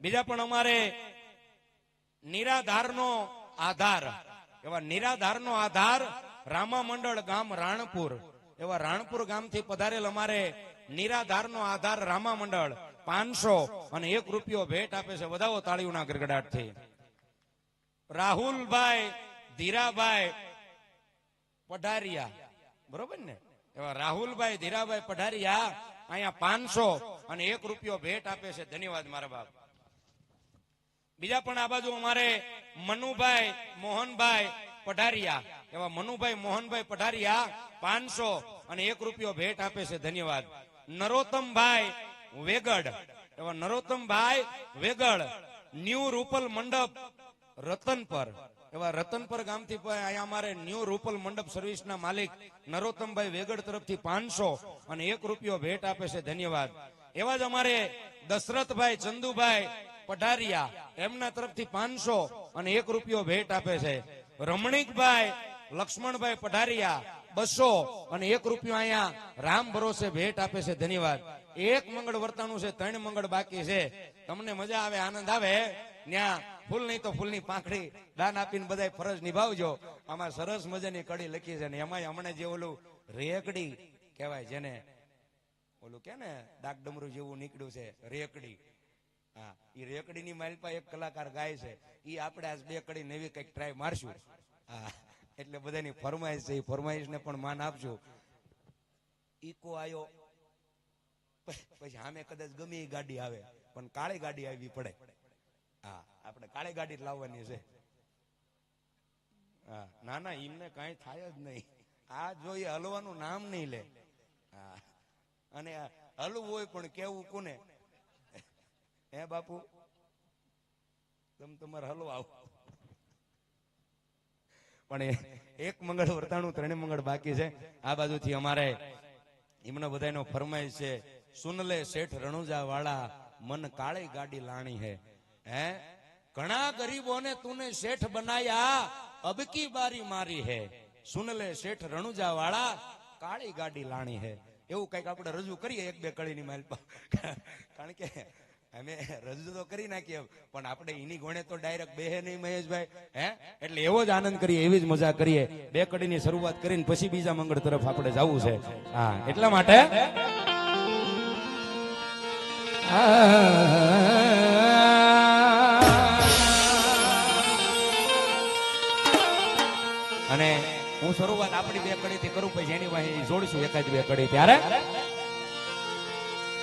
બીજા પણ અમારે નિરાધારનો આધાર એવા નિરાધારનો આધાર રામા મંડળ ગામ રાણપુર એવા રાણપુર ગામથી પધારેલ અમારે નિરાધારનો આધાર રામા મંડળ 501 રૂપિયો ભેટ આપે છે વધાવો તાળીઓના ગડગડાટથી રાહુલભાઈ ધીરાભાઈ પઢારિયા બરોબર ને એવા રાહુલભાઈ ધીરાભાઈ પઢારિયા અહીંયા 501 રૂપિયો ભેટ આપે છે ધન્યવાદ મારા બાપ બીજા પણ આ બાજુ અમારે મનુભાઈ મોહનભાઈ પઢારિયા, એવા મનુભાઈ મોહનભાઈ પઢારિયા 500 અને 1 રૂપિયો ભેટ આપે છે, ધન્યવાદ. નરોત્તમભાઈ વેગડ, એવા નરોત્તમભાઈ વેગડ, ન્યૂ રૂપલ મંડપ રતનપર, એવા રતનપર ગામથી અહીંયા અમારે ન્યૂ રૂપલ મંડપ સર્વિસના માલિક નરોત્તમભાઈ વેગડ તરફથી 500 અને 1 રૂપિયો ભેટ આપે છે, ધન્યવાદ. એવા જ અમારે દશરથભાઈ ચંદુભાઈ પઢારિયા, એમના તરફથી 500 અને 1 રૂપિયો ભેટ આપે છે. રમણીકભાઈ લક્ષ્મણભાઈ પઢારિયા 200 અને 1 રૂપિયો અહીંયા રામ ભરોસે ભેટ આપે છે, ધન્યવાદ. એક મંગળ વર્તાણું છે, 3 મંગળ બાકી છે. તમને મજા આવે, આનંદ આવે, ત્યાં ફૂલ નહીં તો ફૂલની પાંખડી દાન આપીને બધાય ફરજ નિભાવજો. આમાં સરસ મજાની કડી લખી છે ને એમાં હમણાં જે ઓલું રેકડી કહેવાય, જેને ઓલું કે ને ડાક ડમરું જેવું નીકળ્યું છે રેકડી, હા, એ રેકડી ની માલપા એક કલાકાર ગાય છે. ઈ આપણે આજ 2 કડી નવી કઈક ટ્રાય મારશું. હા, એટલે બધાની ફરમાઈશ છે, એ ફરમાઈશ ને પણ માન આપજો. ઈકો આયો પછી સામે કદાચ ગમે એ ગાડી આવે, પણ કાળી ગાડી આવી પડે. હા, આપણે કાળી ગાડી લાવવાની છે. હા, ના ના, એમને કઈ થાય જ નહીં. આ જોઈએ હલવાનું નામ નહીં લે. હા, અને હલવું હોય પણ કેવું કોને? હે બાપુ, તમે તમારે હલવા આવો. પણ એક મંગળ વર્તાણું, 3 મંગળ બાકી છે. આ બાજુથી અમારે એમનો બધાનો ફરમાઈશ છે. સુનલે શેઠ રણુજા વાળા, મન કાળી ગાડી લાણી હે. હે, ઘણા ગરીબોને તુને શેઠ બનાયા, અબકી બારી મારી હે. સુનલે શેઠ રણુજા વાળા, કાળી ગાડી લાણી હે. એવું કઈક આપણે રજૂ કરીએ 1-2 કડીની માલપા. કારણ કે અમે રજૂ તો કરી નાખીએ, પણ આપણે એની ગોણે તો ડાયરેક્ટ બેહે નહીં મહેશભાઈ. હે, એટલે એવો જ આનંદ કરીએ, એવી જ મજા કરીએ. 2 કડીની શરૂઆત કરીને પછી બીજા મંગળ તરફ આપણે જવું છે. હા, એટલા માટે અને હું શરૂઆત આપણી 2 કડીથી કરું, પછી એની પાસે જોડીશું 1-2 કડી. ત્યારે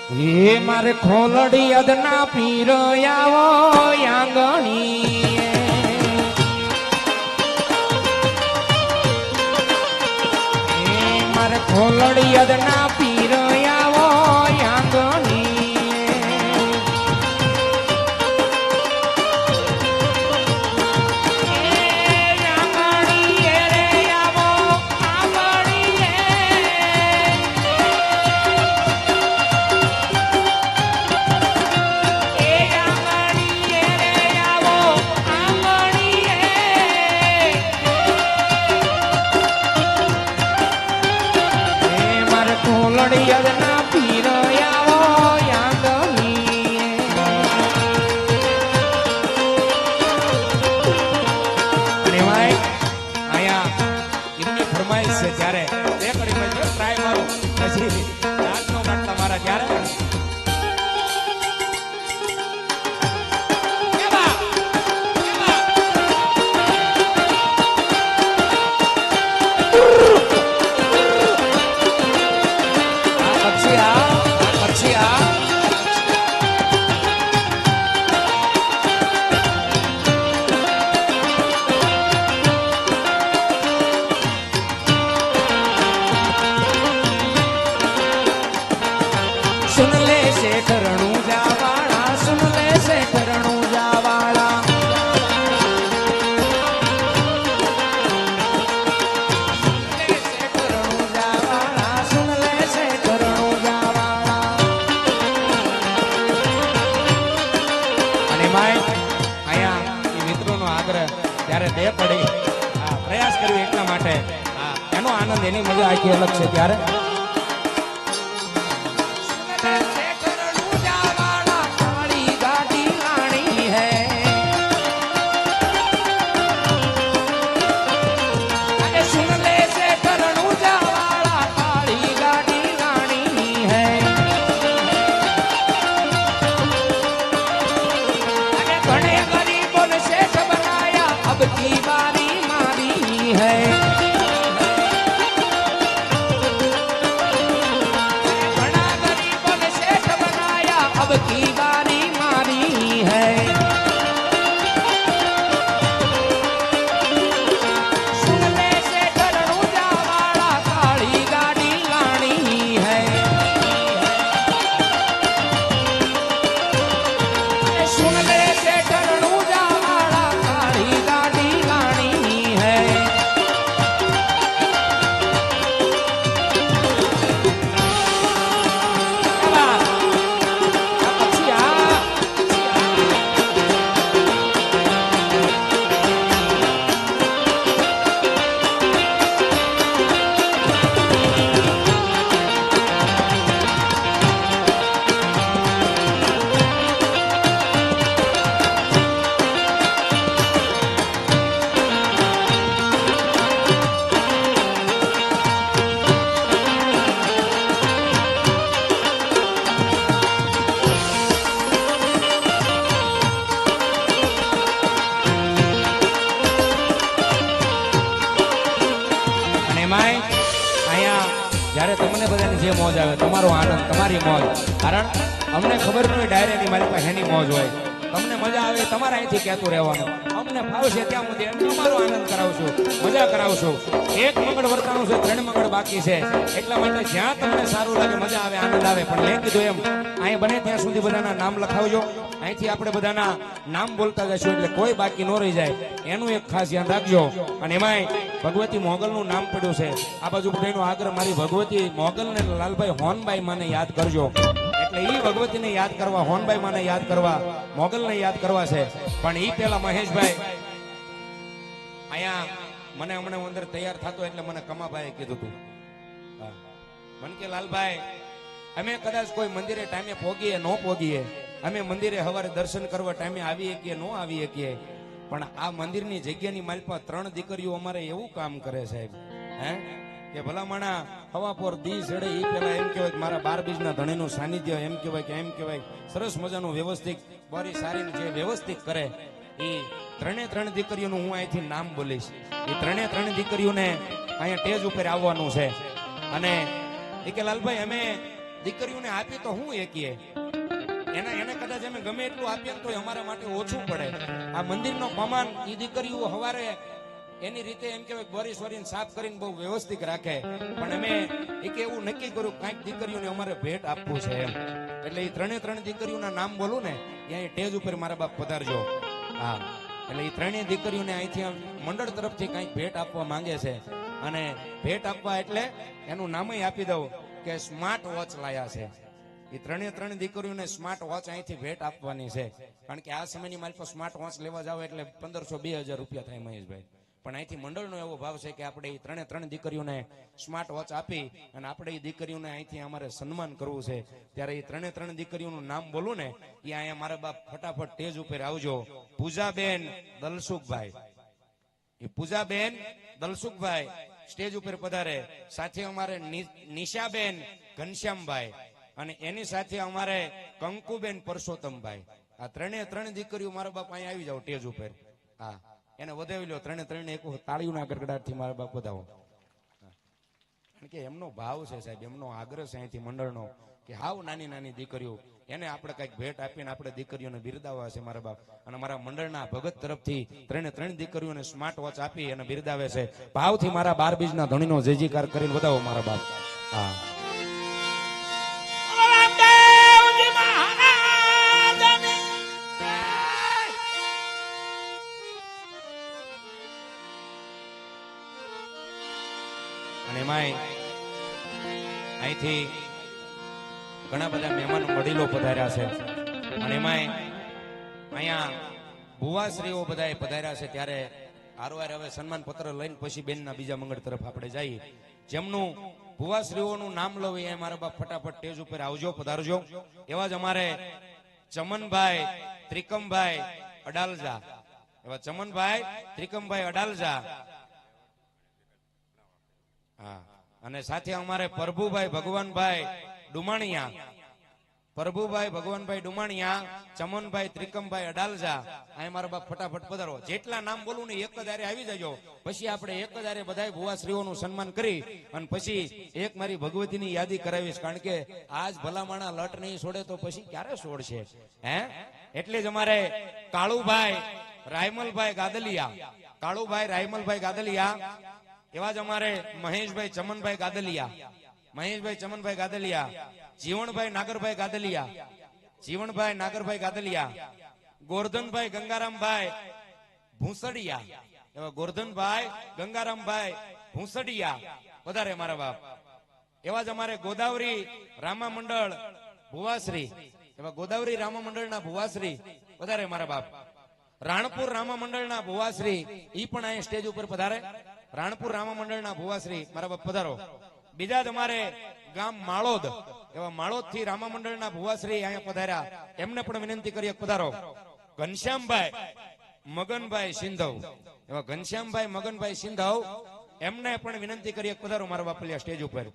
એ મારે ખોલડી અદના પીર આવો આંગણી, એ મારે ખોલડી અદના પીર આવો આંગણી, અદના પીર આવો આંગણી. અને ભાઈ અહીંયા એમની ફરમાઈશ છે, ત્યારે 2 કડી ટ્રાય મારું, પછી આજનો બાટલા મારા. ત્યારે સુન લે શેઠ રણુજા વાળા, સુન લે શેઠ રણુજા વાળા, શેઠ રણુજા વાળા, સુન લે શેઠ રણુજા વાળા. અને ભાઈ અહીંયા એ મિત્રોનો આગ્રહ, ત્યારે 2 કડી પ્રયાસ કર્યો એટલા માટે. એનો આનંદ, એની મજા આખી અલગ છે. ત્યારે ત્યારે તમને બધાની જે મોજ આવે, તમારો આનંદ, તમારી મોજ. કારણ અમને ખબર ન હોય ડાયરાની મારી પાસે એની મોજ હોય. તમને મજા આવે તમારે અહીંથી કહેતું રહેવાનું. અમને ફાવશે ત્યાં સુધી તમારો આનંદ કરાવશું, મજા કરાવશું. એક મંગળ વર્તાણું છે, 3 મંગળ બાકી છે. એટલા માટે જ્યાં તમને સારું લાગે, મજા આવે, આનંદ આવે. પણ મેં કીધું એમ અહીં બને ત્યાં સુધી બધાના નામ લખાવજો. અહીંથી આપણે બધાના નામ બોલતા જશું એટલે કોઈ બાકી ન રહી જાય, એનું એક ખાસ ધ્યાન રાખજો. અને એમાંય ભગવતી મોગલનું નામ પડ્યું છે. આ બાજુ બધાનો આગ્રહ, મારી ભગવતી મોગલ ને લાલભાઈ હોનબાઈ માને યાદ કરજો. એટલે ઈ ભગવતીને યાદ કરવા, હોનબાઈ માને યાદ કરવા, મોગલને યાદ કરવા છે. પણ ઈ પેલા મહેશભાઈ અહીંયા મને હમણાં અંદર તૈયાર થતો એટલે મને કમાભાઈએ કીધું હતું, મને કે લાલભાઈ અમે કદાચ કોઈ મંદિરે ટાઈમે પોગીએ ન પોગીએ, અમે મંદિરે સવારે દર્શન કરવા ટાઈમે આવીએ કે ન આવીએ કે, પણ આ મંદિરની જગ્યાની માલપા 3 દીકરીઓ અમારે એવું કામ કરે સાહેબ, હે કે ભલામણા હવાપોર દી ચડે ઈ પેલા એમ કહેવાય કે મારા 12 બીજના ધણીનું સાનિધ્ય, એમ કહેવાય સરસ મજાનું વ્યવસ્થિત બરી સારી જે વ્યવસ્થિત કરે. એ 3 દીકરીઓનું હું અહીંથી નામ બોલીશ. એ 3 દીકરીઓને અહીંયા સ્ટેજ ઉપર આવવાનું છે. અને એ કે લાલભાઈ અમે દીકરીઓને આપી તો હું એકીએ, એને કદાચ અમે ગમે એટલું આપીએ તો અમારા માટે ઓછું પડે. આ મંદિરનો કમાન એ દીકરીઓ હવારે એની રીતે એમ કહેવાય બોરી સોરીને સાફ કરીને બહુ વ્યવસ્થિત રાખે. પણ અમે એક એવું નક્કી કર્યું કાંઈક દીકરીઓને અમારે ભેટ આપવું છે એમ. એટલે એ 3 દીકરીઓના નામ બોલું ને ત્યાં સ્ટેજ ઉપર મારા બાપ પધારજો. હા, એટલે એ 3 દીકરીઓને અહીંથી મંડળ તરફથી કંઈક ભેટ આપવા માંગે છે. અને ભેટ આપવા એટલે એનું નામ આપી દઉં કે સ્માર્ટ વોચ લાયા છે. એ 3 દીકરીઓને સ્માર્ટ વોચ અહીંથી ભેટ આપવાની છે. કારણ કે આ સમયની મારી પાસે સ્માર્ટ વોચ લેવા જાવ એટલે 1500-2000 રૂપિયા થાય મહેશભાઈ. પણ અહીંથી મંડળનો એવો ભાવ છે કે આપણે એ 3 દીકરીઓને સ્માર્ટ વોચ આપી અને આપણે એ દીકરીઓને અહીંથી અમારે સન્માન કરવું છે. ત્યારે એ 3 દીકરીઓનું નામ બોલું ને એ અહીંયા મારા બાપ ફટાફટ સ્ટેજ ઉપર આવજો. પૂજાબેન દલસુખભાઈ, એ પૂજાબેન દલસુખભાઈ સ્ટેજ ઉપર પધારે. સાથે અમારે નિશાબેન ઘનશ્યામભાઈ અને એની સાથે અમારે કંકુબેન પરસોત્તમભાઈ. આ 3 દીકરીઓ મારા બાપ અહીંયા આવી જાવ સ્ટેજ ઉપર. હા, એને વધાવી લો. 3 એક તાળીઓના ગડગડાટથી મારા બાપ વધાવો. કારણ કે એમનો ભાવ છે સાહેબ, એમનો આગ્રહ છે અહીંથી મંડળનો કે હાવ નાની દીકરીઓ એને આપણે કઈક ભેટ આપીને આપણે દીકરીઓને બિરદાવવા છે મારા બાપ. અને મારા મંડળના ભગત તરફથી 3 દીકરીઓને સ્માર્ટ વોચ આપી અને બિરદાવે છે. ભાવથી મારા 12 બીજના ધણીનો જય જયકાર કરીને વધાવો મારા બાપ. હા, અને એમાંય અહીંથી ઘણા બધા મહેમાન વડીલો પધાર્યા છે. અને એમાંય અહીંયા ભુવાશ્રીઓ બધા પધાર્યા છે. ત્યારે આરવાર હવે સન્માન પત્ર લઈને પછી બેનના બીજા મંગળ તરફ આપણે જઈએ. જેમનું ભુવાશ્રીઓનું નામ લઉં એ મારા બાપ ફટાફટ સ્ટેજ ઉપર આવજો, પધારજો. એવા જ અમારે ચમનભાઈ ત્રિકમભાઈ અડાલજા, એવા ચમનભાઈ ત્રિકમભાઈ અડાલજા. હા, અને સાથે અમારે પ્રભુભાઈ ભગવાનભાઈ ડુમાણિયા, પ્રભુભાઈ ભગવાનભાઈ ડુમાણિયા, ચમનભાઈ ત્રિકમભાઈ અડાલજા. અહીં મારા બાપ ફટાફટ પધારો. જેટલા નામ બોલું ને એક જ હારે આવી જજો. પછી આપણે એક જ હારે બધા ભુવાશ્રીઓનું સન્માન કરી અને પછી એક મારી ભગવતીની યાદી કરાવીશ. કારણ કે આજ ભલામણા લટ નહીં છોડે તો પછી ક્યારે છોડશે, હે? એટલે જ અમારે કાળુભાઈ રાયમલભાઈ ગાદલિયા, કાળુભાઈ રાયમલભાઈ ગાદલિયા. એવા જ અમારે મહેશભાઈ ચમનભાઈ ગાદલિયા, મહેશભાઈ ચમનભાઈ ગાદલિયા. જીવણભાઈ નાગરભાઈ ગાદલિયા, જીવણભાઈ નાગરભાઈ ગાદલિયા. ગોરધનભાઈ ગંગારામભાઈ ભૂસડિયા, એવા ગોરધનભાઈ ગંગારામભાઈ ભૂસડિયા વધારે મારા બાપ. એવા જ અમારે ગોદાવરી રામા મંડળ ભુવાશ્રી, એવા ગોદાવરી રામા મંડળના ભુવાશ્રી વધારે મારા બાપ. રાણપુર રામા મંડળના ભુવાશ્રી ઈ પણ અહીં સ્ટેજ ઉપર પધારે. રાણપુર રામા મંડળના ભુવાશ્રી મારા બાપ પધારો. બીજા જ અમારે ગામ માળોદ, એવા માળોદ થી રામા મંડળના ભુવાશ્રી અહીંયા પધાર્યા. એમને પણ વિનંતી કરીએ પધારો. ઘનશ્યામભાઈ મગનભાઈ સિંધવ, એવા ઘનશ્યામભાઈ મગનભાઈ સિંધવ, એમને પણ વિનંતી કરીએ પધારો મારા બાપલિયા સ્ટેજ ઉપર.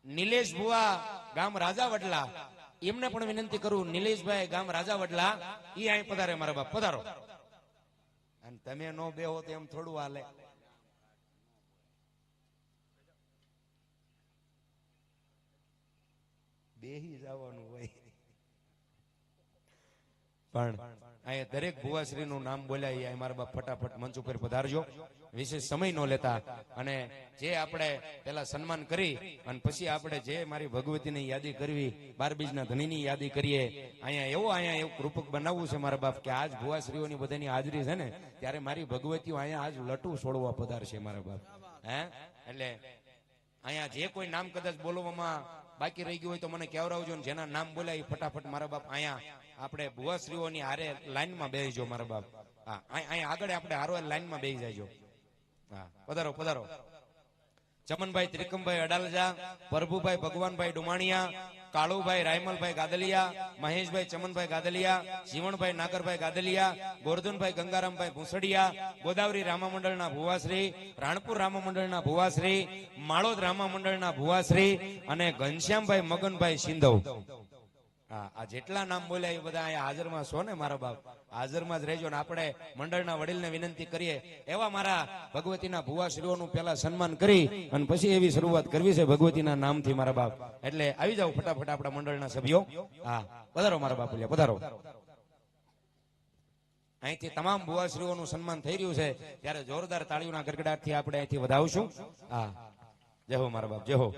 નિલેશ ભુવા ગામ રાજાવડલા, એમને પણ વિનંતી કરું. નિલેશભાઈ ગામ રાજાવડલા ઈ અહીં પધારે મારા બાપ, પધારો. અને તમે નો બેહો તો એમ થોડું હાલે. બેહી જવાનું હોય. પણ અહીંયા દરેક ભુવાશ્રીનું નામ બોલ્યા અહીંયા મારા બાપ ફટાફટ મંચ ઉપર પધારજો, વિશેષ સમય ન લેતા. અને જે આપણે પેલા સન્માન કરી અને પછી આપણે જે મારી ભગવતીની યાદી કરવી, 12 બીજના ધણીની યાદી કરીએ. અહીંયા એવું રૂપક બનાવવું છે મારા બાપ કે આજ ભુવાશ્રીઓની બધાની હાજરી છે ને ત્યારે મારી ભગવતીઓ અહીંયા આજ લટું છોડવા પધારશે મારા બાપ. એટલે અહીંયા જે કોઈ નામ કદાચ બોલવામાં બાકી રહી ગયું હોય તો મને કહેવરાવજો, ને જેના નામ બોલ્યા એ ફટાફટ મારા બાપ અહીંયા આપણે ભુવાશ્રીઓની હારે લાઈનમાં બેસજો મારા બાપ. હા, અહીંયા આગળ આપણે હારો લાઈનમાં બેસી જાયજો. હા, પધારો પધારો. ચમનભાઈ ત્રિકમભાઈ અડાલજા, પ્રભુભાઈ ભગવાનભાઈ ડુમાણિયા, કાળુભાઈ રાયમલભાઈ ગાદલિયા, મહેશભાઈ ચમનભાઈ ગાદલિયા, જીવણભાઈ નાગરભાઈ ગાદલિયા, ગોરધનભાઈ ગંગારામભાઈ ભૂસડિયા, ગોદાવરી રામા મંડળના ભુવાશ્રી, રાણપુર રામા મંડળના ભુવાશ્રી, માળોદ રામા મંડળના ભુવાશ્રી અને ઘનશ્યામભાઈ મગનભાઈ સિંધવ. આ જેટલા નામ બોલ્યા એ બધા અહીંયા હાજરમાં છો ને મારા બાપ? હાજરમાં જ રહેજો. ને આપણે મંડળના વડીલને વિનંતી કરીએ એવા મારા ભગવતીના ભુવાશ્રીઓનું પેલા સન્માન કરી અને પછી એવી શરૂઆત કરવી છે ભગવતીના નામથી મારા બાપ. એટલે આવી જાવ ફટાફટ આપણા મંડળના સભ્યો. હા, પધારો મારા બાપ, પધારો. અહીંથી તમામ ભુવાશ્રીઓનું સન્માન થઈ રહ્યું છે ત્યારે જોરદાર તાળીઓના ગડગડાટથી આપણે અહીંથી વધાવશું. હા, જય હો મારા બાપ, જય હો.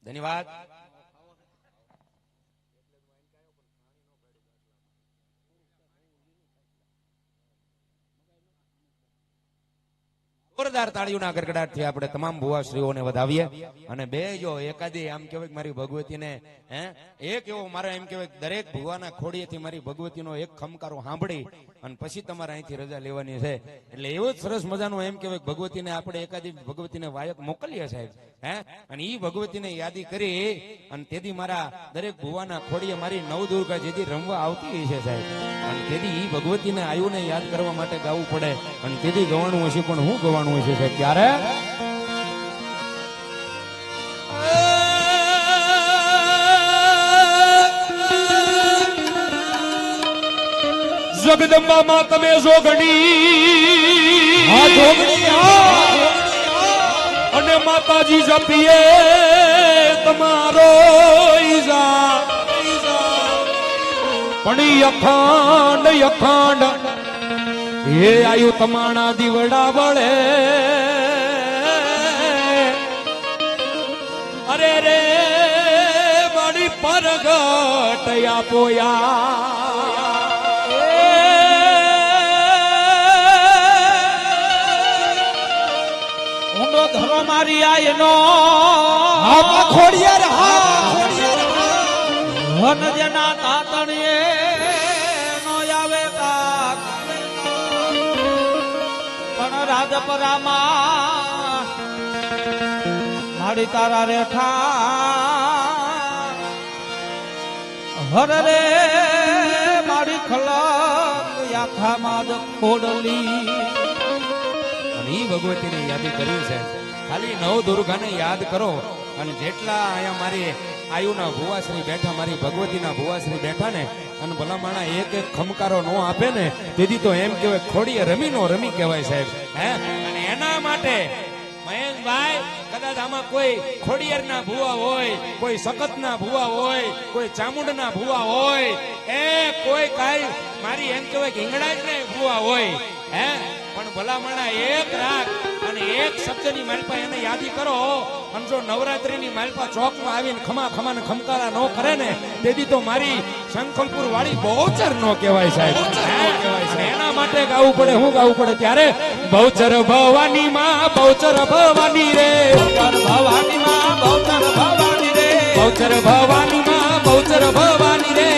ધન્યવાદ. જોરદાર તાળીઓના ગડગડાટથી આપણે તમામ ભુવાશ્રીઓને વધાવીએ. અને બે જો એકાદી આમ કહેવાય મારી ભગવતીને એક એવો મારે એમ કહેવાય દરેક ભુવાના ખોડીએથી મારી ભગવતીનો એક ખમકારો સાંભળી અને પછી તમારે અહીંથી રજા લેવાની છે. એટલે એવો જ સરસ મજાનો એમ કહેવાય ભગવતીને આપણે એકાદી ભગવતીને વાયક મોકલીએ સાહેબ. અને ઈ ભગવતીને યાદી કરી અને તેથી મારા દરેક ભુવાના ખોડીએ મારી નવદુર્ગા જેથી રમવા આવતી છે સાહેબ. અને તેથી ઈ ભગવતીને આયુને યાદ કરવા માટે ગાવું પડે અને તેથી ગવાનું હશે. પણ હું ગવાનું હશે સાહેબ ક્યારે? જગદંબા માં તમે જોગણી અને માતાજી જપીએ તમારો ઈજા. પણ અખંડ અખંડ હે આયુ તમાણા દીવડા વળે. અરે રે મારી પરગટ આપોયા. ધરો મારી આયનો વન જેના તાતણીએ નો આવે તાક પણ રાજપરામાં મારી તારા રેઠા હર રે મારી ખલક આખામાં જ ખોડલી. ઈ ભગવતીને યાદી કરી છે. ખાલી નવદુર્ગાને યાદ કરો અને જેટલા અહીંયા મારી આયુના ભુવાશ્રી બેઠા, મારી ભગવતીના ભુવાશ્રી બેઠા ને અને ભલામાણા એક એક ખમકારો નો આપે ને તેથી તો એમ કહેવાય ખોડીએ રમી નો રમી કહેવાય સાહેબ. અને એના માટે મહેશભાઈ કદાચ આમાં કોઈ ખોડિયારના ભુવા હોય, કોઈ સખતના ભુવા હોય, કોઈ ચામુંડના ભુવા હોય, કોઈ કાઈ મારી એમ કહેવાય કે હિંગળા જ ને ભુવા હોય પણ ભલામણા એક રાગ અને એક શબ્દની માલપા એને યાદી કરો. અને જો નવરાત્રીની માલપા ચોકમાં આવીને ખમા ખમા ને ખમકારા ન કરે ને તેથી તો મારી શંખલપુર વાળી બહુચર નો કહેવાય સાહેબ. એના માટે ગાવું પડે. હું ગાવું પડે ત્યારે બહુચર ભવાની માં, બહુચર ભવાની રે, ભવાની માં બહુચર ભવાની રે, બહુચર ભવાની માં, બહુચર ભવાની રે,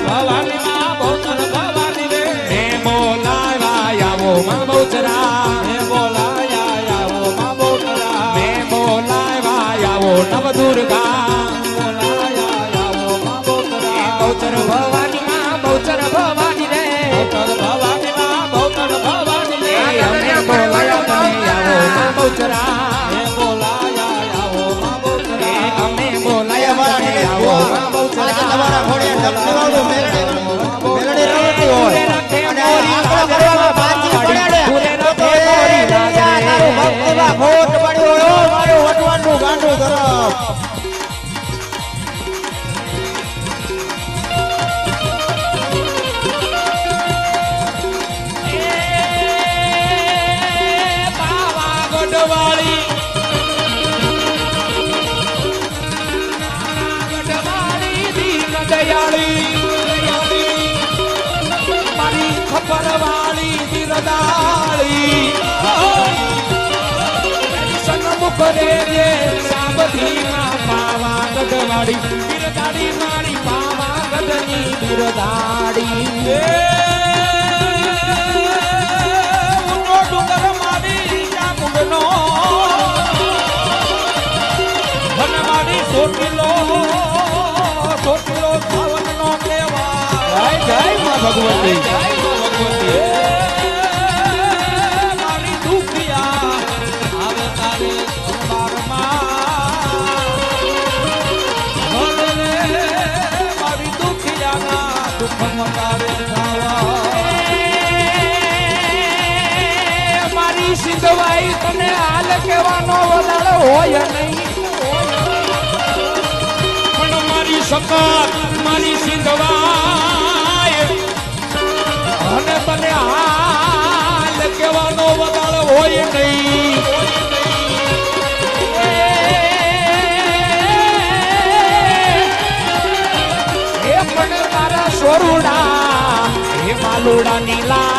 ભવાની માં બહુચર ભવાની રે. હે બોલાવા આવો માં બહુચરા, હે બોલાયા આવો માં બહુચરા, હે બોલાવા આવો નવ દુર્ગા, બોલાયા આવો માં બહુચરા. બહુચર ભવાની માં, બહુચર ભવાની રે, બહુચર ભવાની માં બહુચર ભવાની રે. અમે બોલાયા તમે આવો માં બહુચરા, હે બોલાયા આવો માં બહુચરા. અમે બોલાયા તમે આવો માં બહુચરા. તમારા ઘોડિયા ડબકાવાળો મેલડી રમતી હોય અને આંકડા કરવામાં બાજી પડે ને તો એ તારું ભક્તિમાં ખોટ પડ્યો હોય મારું વટવાનું ગઢવાળી દીન દયાળી મારી ખપરવાળી બિરદાળી સન્મુખ રેજે સાબધીમાં પાવા ગઢવાળી બિરદાળી મારી પાવા ગઢની બિરદાળી ડુંગર મારી ચામુંડનો અને મારી સોટીલો સાવનનો કહેવાય. જય માં ભગવતી જય માં ભગવતી મારી દુખિયા આવે તારે દરબારમાં મારી દુખિયાના દુઃખ મટાવે મારી સિંધવાઈ તને હાલ કેવાનો વદાળ હોય નહીં પણ મારી સકાત મારી સિંધવાઈ અને તને હાલ કેવાનો વદાળ હોય નહીં એ પણ તારા સ્વરૂડા હે માલુડા નીલા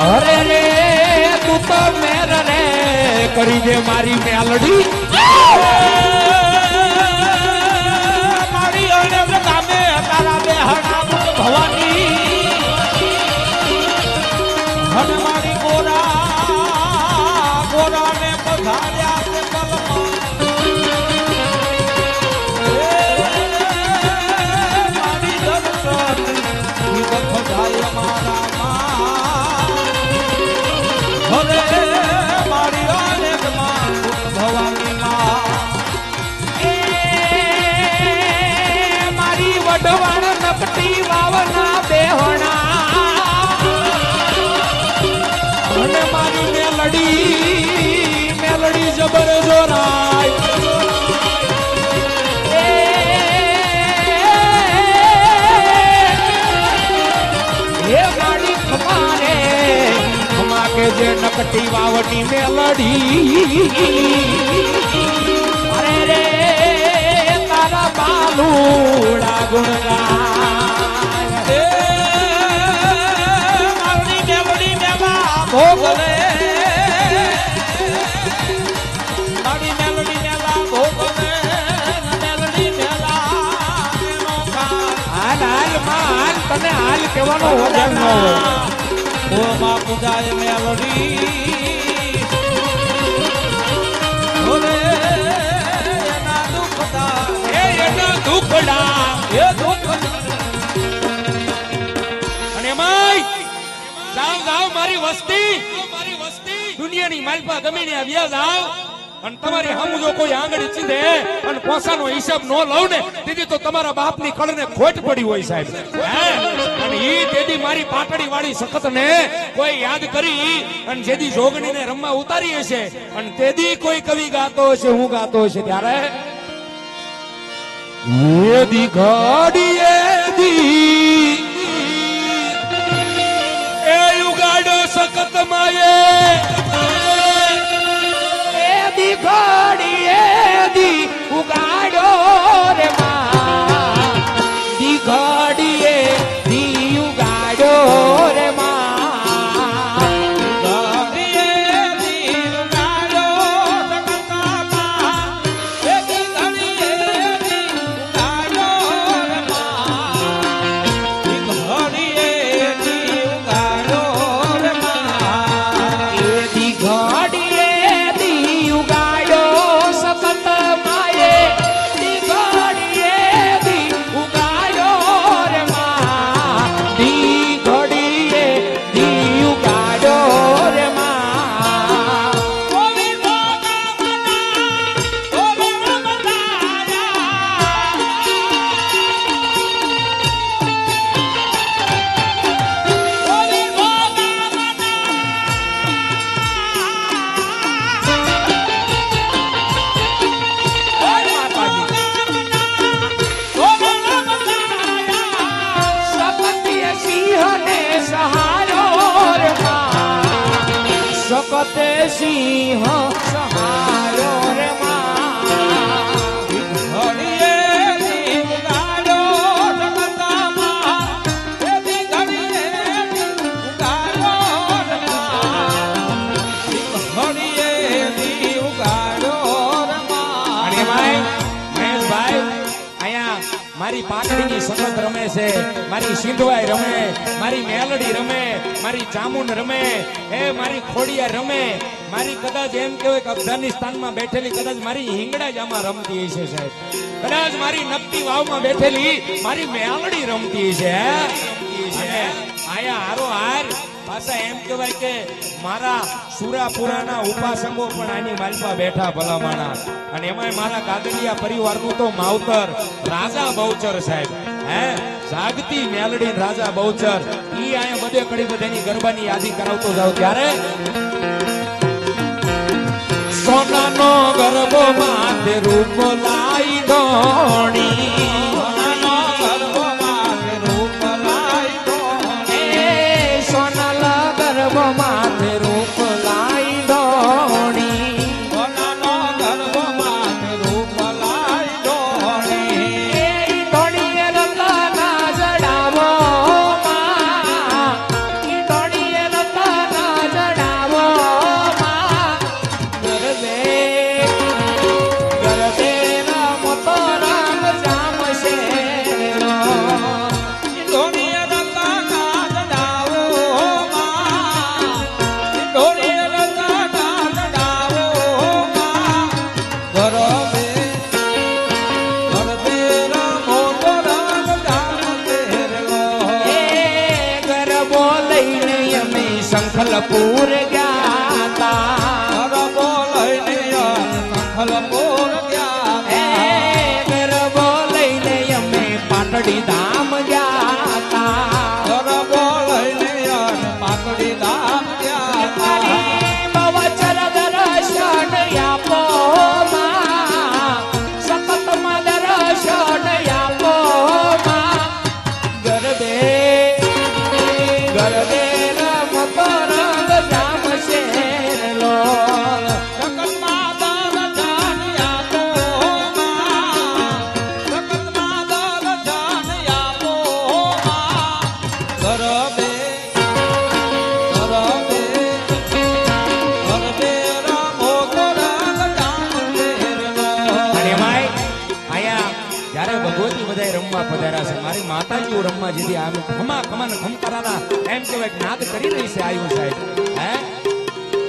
અરે રે તું તો મેર રે કરી દે મારી મેલડી મારી અણેવ ગામે તારા બે હણામુખ ભવાની અને મારી ગોરાને પધાર્યા તે પલમાં મારી દર્શન જીવન પધાય મારા માં હવે મારી અણેવ માં ભવાની માં મારી વઢવાણ નકટી વાવના બેહણા અને મારી મેલડી જબર જોરાય એ મારી ખમારે ખમા કે જે નકટી વાવની મેલડી અરે રે તારા બાલુડા ગુણગાય મારી મેલડી મેલા ભોગલે મારી મેલડી મેલા ભોગલે મેલડી મેલા એનો હાલ હાલ માં હાલ તને હાલ કહેવાનો વગર ન હોય ઓ માં પૂજાય મેલડી ઓરે એના દુખડા એના દુખડા એ દુખ અને એમાંય જાવ જાવ મારી વસ્તી દુનિયાની માલપા ગમે ને આવ્યા જાવ અને તમારી હમ જો કોઈ આંગળી ચીંધે અને પોસાનો હિસાબ ન લઉં ને તેથી તો તમારા બાપની કળને ખોટ પડી હોય સાહેબ હે? અને ઈ તેથી મારી પાટડી વાળી સખત ને કોઈ યાદ કરી અને જેદી જોગણીને રમવા ઉતારી હશે અને તેદી કોઈ કવિ ગાતો હશે હું ગાતો હશે ત્યારે એદી ઘડી એદી એ યુગાડો સખત માયે એદી ઘડી એદી ઉગાડો રે માં દી ઘડી એદી ઉગાડો રે માં એદી ઘડી એદી ઉગાડો સિંહ સહાયો રે માં ઘડીએ દીવ ગાડો જગતમાં, એથી ઘડીએ દીવ ગાડો રમા. ઘડીએ દીવ ગાડો રમા. અને ભાઈ મહેશભાઈ અહીંયા મારી પાટડીની સંગત રમે છે, મારી સિંધવાઈ રમે, મારી મેલડી રમે, મારી ચામુંડ રમે, એ મારી ખોડિયા રમે, મારી કદાચ એમ કહેવાય કે અફઘાનિસ્તાનમાં બેઠેલી કદાચ મારી હિંગડા જ આમાં રમતી હશે સાહેબ, કદાચ મારી નકટી વાવમાં બેઠેલી મારી મેલડી રમતી છે. અને આયા હારો હાર પાછા એમ કહેવાય કે મારા સુરાપુરાના ઉપાસકો પણ આની માલપા બેઠા ભલામાણા. અને એમાંય મારા કાગડિયા પરિવારનું તો માવતર રાજા બહુચર સાહેબ, હે જાગતી મેલડી રાજા બહુચર ઈ આયા બધે કડી બધેની ગરબાની યાદી કરાવતો જાવ ત્યારે સોનાનો ગરબો માથે રૂપ લાઈ દોણી, સોનાનો ગરબો માથે રૂપ લાઈ દોણી. સોનાલા ગરબો માથે રૂપ લાઈ દોણી, સોનાનો ગરબો માથે રૂપ લાઈ દોણી. દોણીએ રતના જડાવો માં, દોણીએ રતના જડાવો માં, ગરબે ગરબે રમતો રંગ જામશે રો. ઢોળીએ રતા કાજ ડાવો માં, ઢોળીએ રતા કાજ ડાવો માં. ગરબે ગરબે રમો તો રંગ જામશે રો. એ ગરબો લઈને અમે શંખલપુર ગયા તા, ગરબો લઈને શંખલપુર ગયા એ ગરબો લઈને અમે પાટડી ધામ ગયા તા. ગરબો લઈને પાકડી ધામ ગયા તારી બવચર દર્શન આપો માં, સતતમાં દર્શન આપો માં. ગરબે ગરબે રમતો રંગ જામશે લો. જગતમાં દર્શન આપો માં, જગતમાં દર્શન આપો માં. ગરબે ગરબે ગરબે રમો તો રંગ જામશે રો. અને એમાંય અહીંયા જ્યારે ભગવતી બધાય રમવા પધાર્યા છે, મારી માતાજીઓ રમવા જેથી આમ ખમા ખમા ને ખમકારાના એમ કહેવાય કે નાદ કરી રહી છે આયુ સાહેબ, હે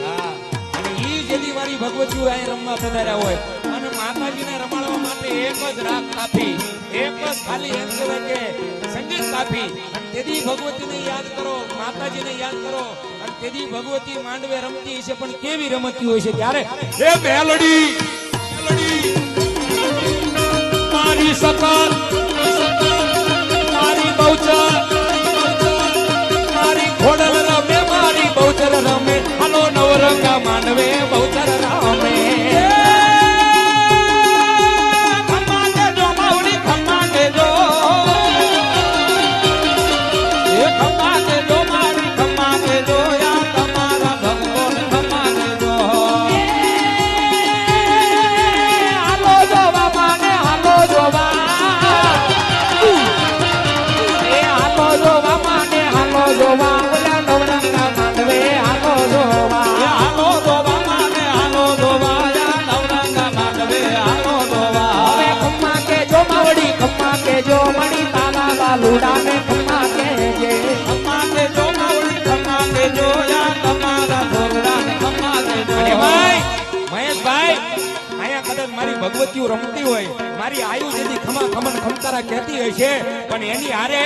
હા. અને ઈ જેથી મારી ભગવતીઓ અહીં રમવા પધાર્યા હોય અને માતાજીને રમાડવા માટે એક જ રાગ કાપી, એક જ ખાલી એમ કહેવાય કે સંગીત કાપી અને તેથી ભગવતીને યાદ કરો, માતાજીને યાદ કરો. અને તેથી ભગવતી માંડવે રમતી હશે પણ કેવી રમતી હોય છે ત્યારે એ મેલડી મારી સકલ મારી બહુચર મારી ખોડલ રમે, મારી બહુચર રમે, હાલો નવરંગા માંડવે બહુચર રમે. ખમ્મા દેજો માવડી ખમ્મા દેજો, એ ખમ્મા દેજો મારી ખમ્મા દેજો, યા તમારા ભક્તોને ખમ્મા દેજો. હાલો જોવા માને હાલો જોવા, એ હાલો જોવા માને હાલો જોવા, ઓલા નવરંગા માંડવે હાલો જોવા. એ હાલો દોવા માને હાલો દોવા, યા નવરંગા માંડવે હાલો દોવા. હવે ખમ્મા કે જો માવડી ખમ્મા કે જો મણી તાલા બાલુડા ને ખમ્મા કે જે. ખમ્મા દેજો માવડી ખમ્મા દેજો, યા તમારા ધોરડાને ખમ્મા દેજો. અને ભાઈ મહેશભાઈ અહીંયા કદાચ મારી ભગવતીઓ રમતી હોય, મારી આયુ જેથી ખમા ખમન ખમકારા કહેતી હોય છે, પણ એની હારે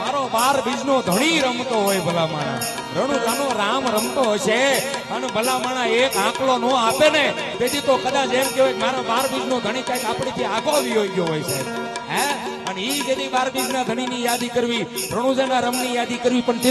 મારો 12 બીજનો ધણી રમતો હોય ભલામાણા, રણુજાનો રામ રમતો હશે અને ભલામાણા એક આંકલો નો આપે ને તેથી તો કદાચ એમ કહેવાય કે મારો 12 બીજનો ધણી કઈક આપણીથી આગો આવી ગયો હોય છે, હે. અને ઈ જેથી 12 બીજના ધણીની યાદી કરવી, રણુજાના રમની યાદી કરવી, પણ તે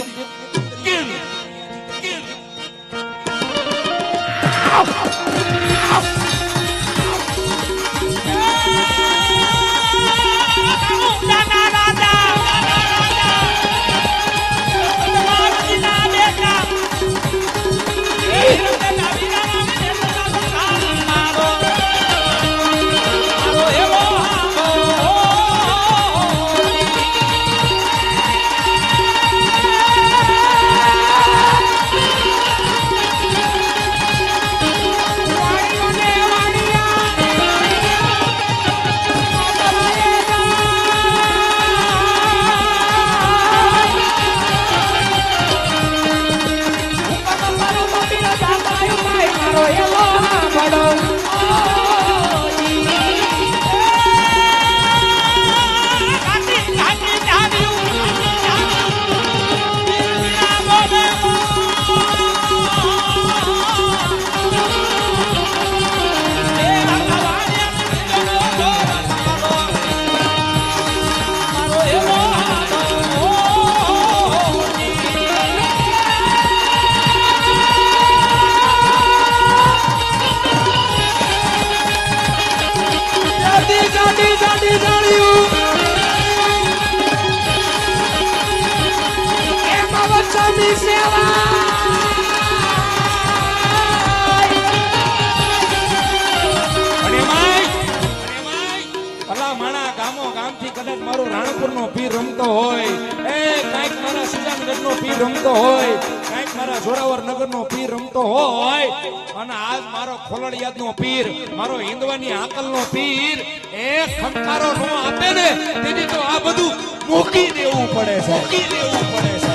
કદાચ મારો રાણપુરનો પીર રમતો હોય, એ કાંઈક મારા સુજાનગઢનો પીર રમતો હોય, કાંઈક મારા જોરાવર નગરનો પીર રમતો હોય, અને આજ મારો ખોલડિયાદનો પીર, મારો હિંદવાની આકલનો પીર એ ખંકારો નો આપે ને, તેથી તો આ બધું મૂકી દેવું પડે છે, મૂકી દેવું પડે છે.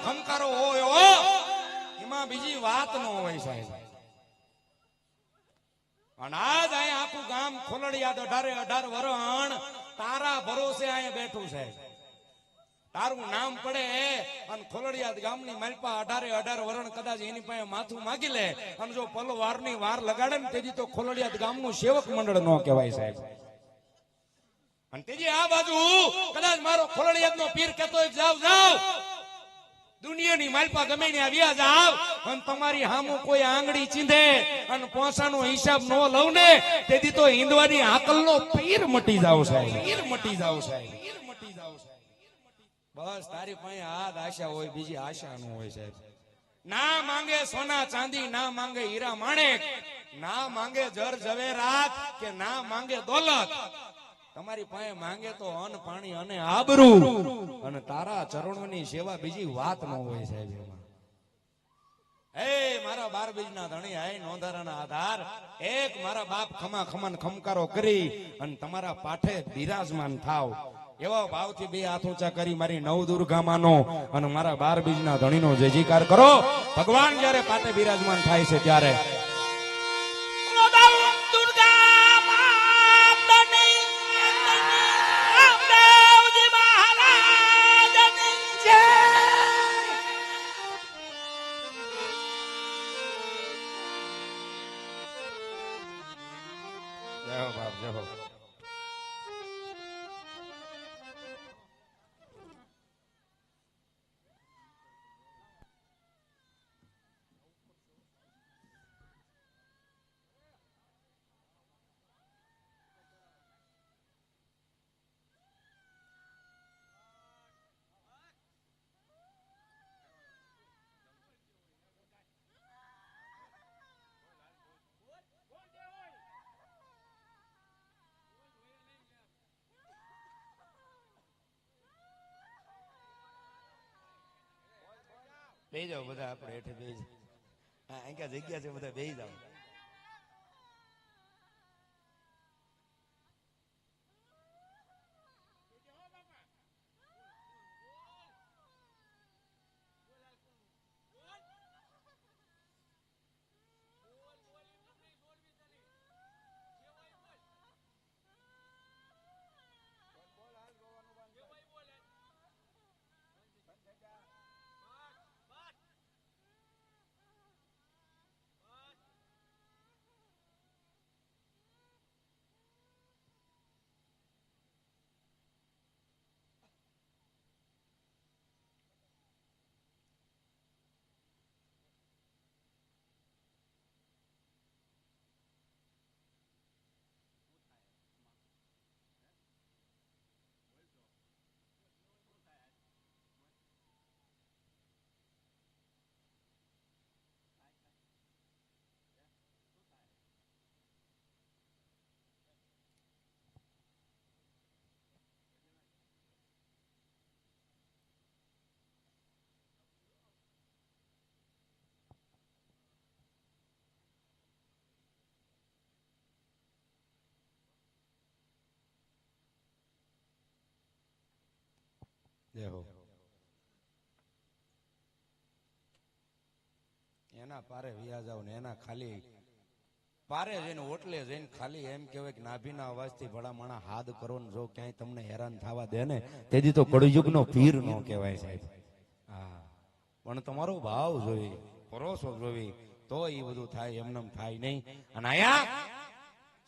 ખમકારો હોય એમાં બીજી વાત ન હોય સાહેબ. અને આજ અહીંયા આખું ગામ ખોલડિયાદ 18 વરણ તારા ભરોસે અહીંયા બેઠું છે. તારું નામ પડે અને ખોલડિયાદ ગામની માલપા 18 વરણ કદાચ એની પાસે માથું માગી લે અને જો પલો વારની વાર લગાડે ને તેથી તો ખોલડિયાદ ગામનું સેવક મંડળ ન કહેવાય સાહેબ. અને તેજી આ બાજુ કદાચ મારો ખોલડિયાદનો પીર કહેતો હોય જાવ જાવ દુનિયાની માલપા ગમે ને આવ્યા જાવ અને તમારી હામું કોઈ આંગળી ચીંધે અને પોસાનો હિસાબ ન લઉં ને તેથી તો હિંદવાની આકલનો પીર મટી જાવ સાહેબ, પીર મટી જાવ સાહેબ, પીર મટી જાવ સાહેબ. બસ તારી પાસે આ આશા હોય, બીજી આશા ન હોય સાહેબ. ના માંગે સોના ચાંદી, ના માંગે હીરા માણેક, ના માંગે જર ઝવેરાત કે ના માંગે દોલત. તમારી પાસે માંગે તો અન્ન પાણી અને આબરૂ અને તારા ચરણોની સેવા, બીજી વાત ન હોય સાહેબ. હે મારા 12 બીજના ધણી, હે નોંધારાના આધાર, એક મારા બાપ ખમા ખમન ખમકારો કરી અને તમારા પાઠે બિરાજમાન થાવ એવા ભાવથી બે હાથ ઊંચા કરી મારી નવ દુર્ગામાનો અને મારા 12 બીજના ધણીનો જય જયકાર કરો. ભગવાન જ્યારે પાઠે બિરાજમાન થાય છે ત્યારે બેહી જાઓ બધા, આપણે હેઠે બેહી જાઓ. હા, અહીં ક્યાં જગ્યા છે, બધા બેહી જાઓ. દેહો એના પારે વિયા જાવ ને એના ખાલી પારે જઈને ઓટલે જઈને ખાલી એમ કહેવાય કે નાભીના અવાજથી ભલામણા હાથ કરો ને જો ક્યાંય તમને હેરાન થવા દે ને તેથી તો કળયુગનો પીર નો કહેવાય સાહેબ. હા, પણ તમારો ભાવ જોઈ, ભરોસો જોઈ તો એ બધું થાય, એમનેમ થાય નહીં. અને આયા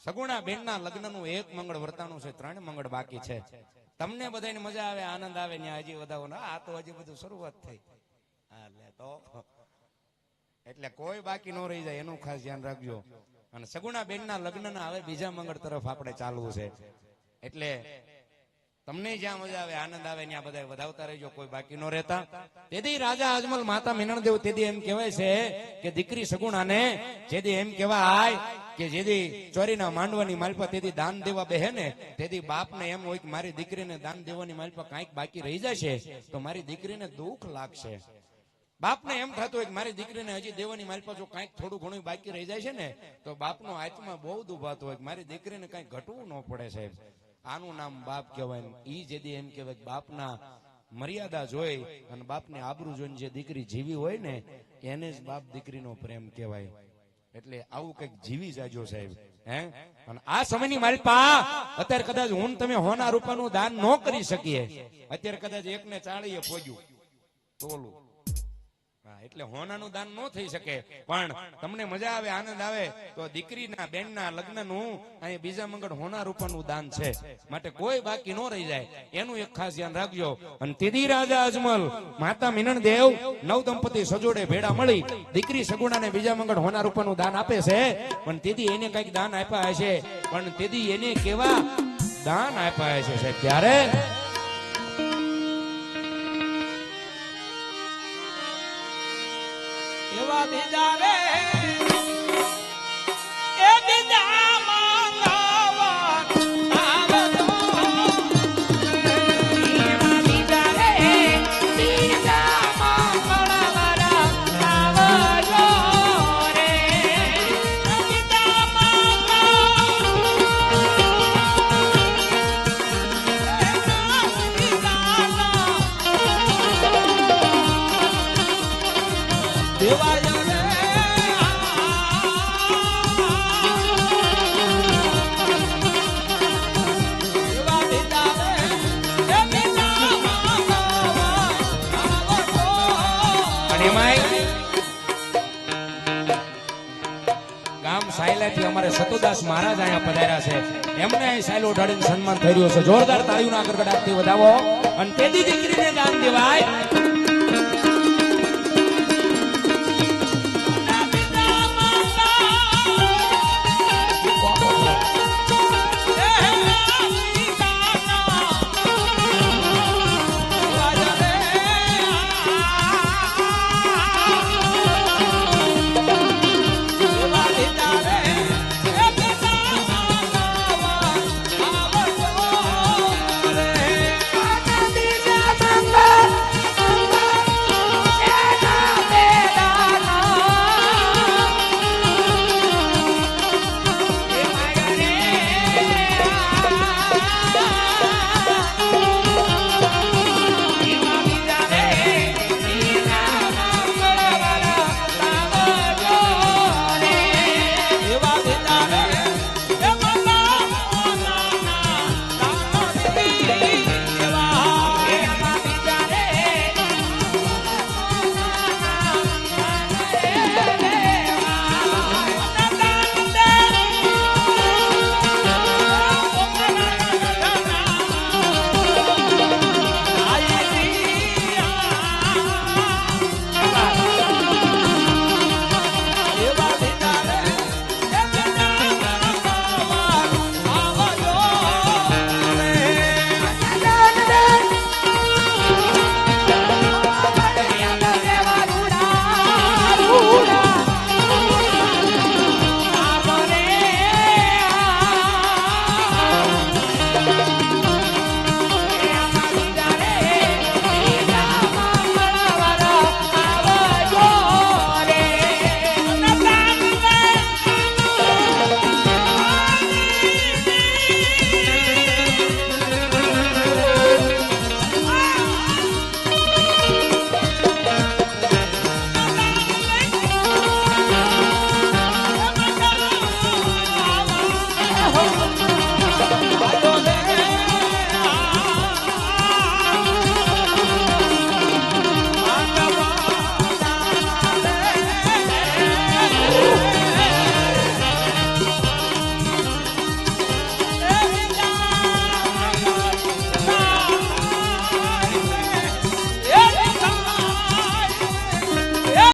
સગુણા બેનના લગ્નનું એક મંગળ વર્તાનું છે, 3 મંગળ બાકી છે. તમને બધાને મજા આવે, આનંદ આવે ને હજી વધાવો ને, આ તો હજી બધું શરૂઆત થઈ. હા, લે તો એટલે કોઈ બાકી ન રહી જાય એનું ખાસ ધ્યાન રાખજો. અને સગુણા બેનના લગ્નના હવે બીજા મંગળ તરફ આપણે ચાલવું છે, એટલે તમને જ્યાં મજા આવે, આનંદ આવે ત્યાં બધા વધાવતા રહેજો, કોઈ બાકી ન રહેતા. તેથી રાજા અજમલ માતા મીનળદેવ તેથી એમ કહેવાય છે કે દીકરી સગુણાને જેથી એમ કહેવાય કે જેથી ચોરીના માંડવાની માલપા તેથી દાન દેવા બેહે ને, તેથી બાપને એમ હોય કે મારી દીકરીને દાન દેવાની માલપા કાંઈક બાકી રહી જશે તો મારી દીકરીને દુઃખ લાગશે. બાપને એમ થતું હોય કે મારી દીકરીને હજી દેવાની માલપા જો કાંઈક થોડું ઘણું બાકી રહી જાય છે ને તો બાપનો આત્મા બહુ દુભાતો હોય કે મારી દીકરીને કાંઈ ઘટવું ન પડે સાહેબ. આનું નામ બાપ કહેવાય. ઈ જેદી એમ કહેવાય બાપના મર્યાદા જોઈ અને બાપની આબરૂ જોઈને જે દીકરી જીવી હોય ને એને જ બાપ દીકરીનો પ્રેમ કહેવાય. એટલે આવું કઈક જીવી જાજો સાહેબ. હે, અને આ સમયની માલપા અત્યારે કદાચ હું તમે હોના રૂપાનું દાન ન કરી શકીએ, અત્યારે કદાચ 1 ને 40 પહોંચ્યું તોલું, એટલે હોનાનું દાન ન થઈ શકે, પણ તમને મજા આવે, આનંદ આવે તો દીકરીના બેનના લગ્નનું અહીં બીજા મંગળ હોના રૂપાનું દાન છે, માટે કોઈ બાકી ન રહી જાય એનું એક ખાસ ધ્યાન રાખજો. અને તીધી રાજા અજમલ માતા મીનળદેવ નવ દંપતી સજોડે ભેડા મળી દીકરી સગુણાને બીજા મંગળ હોના રૂપાનું દાન આપે છે. પણ તીધી એને કઈક દાન આપ્યા હશે, પણ તીધી એને કેવા દાન આપ્યા હશે સાહેબ. ત્યારે એવા બીજા રે એ બીજા મંગાવા આવતો, એવા બીજા રે બીજા મંગળવારા આવજો રે, બીજા દેવાય રે એવા બીજા રે એ બીજા મંગાવા આવતો. અને એમાંય ગામ સાયલાથી અમારે સતુદાસ મહારાજ અહીંયા પધાર્યા છે, એમને અહીં સાયલો ઉઠાડીને સન્માન થઈ રહ્યો છે. જોરદાર તાળીઓના ગડગડાટથી વધાવો. અને તેદી દીકરીને દાન દેવાય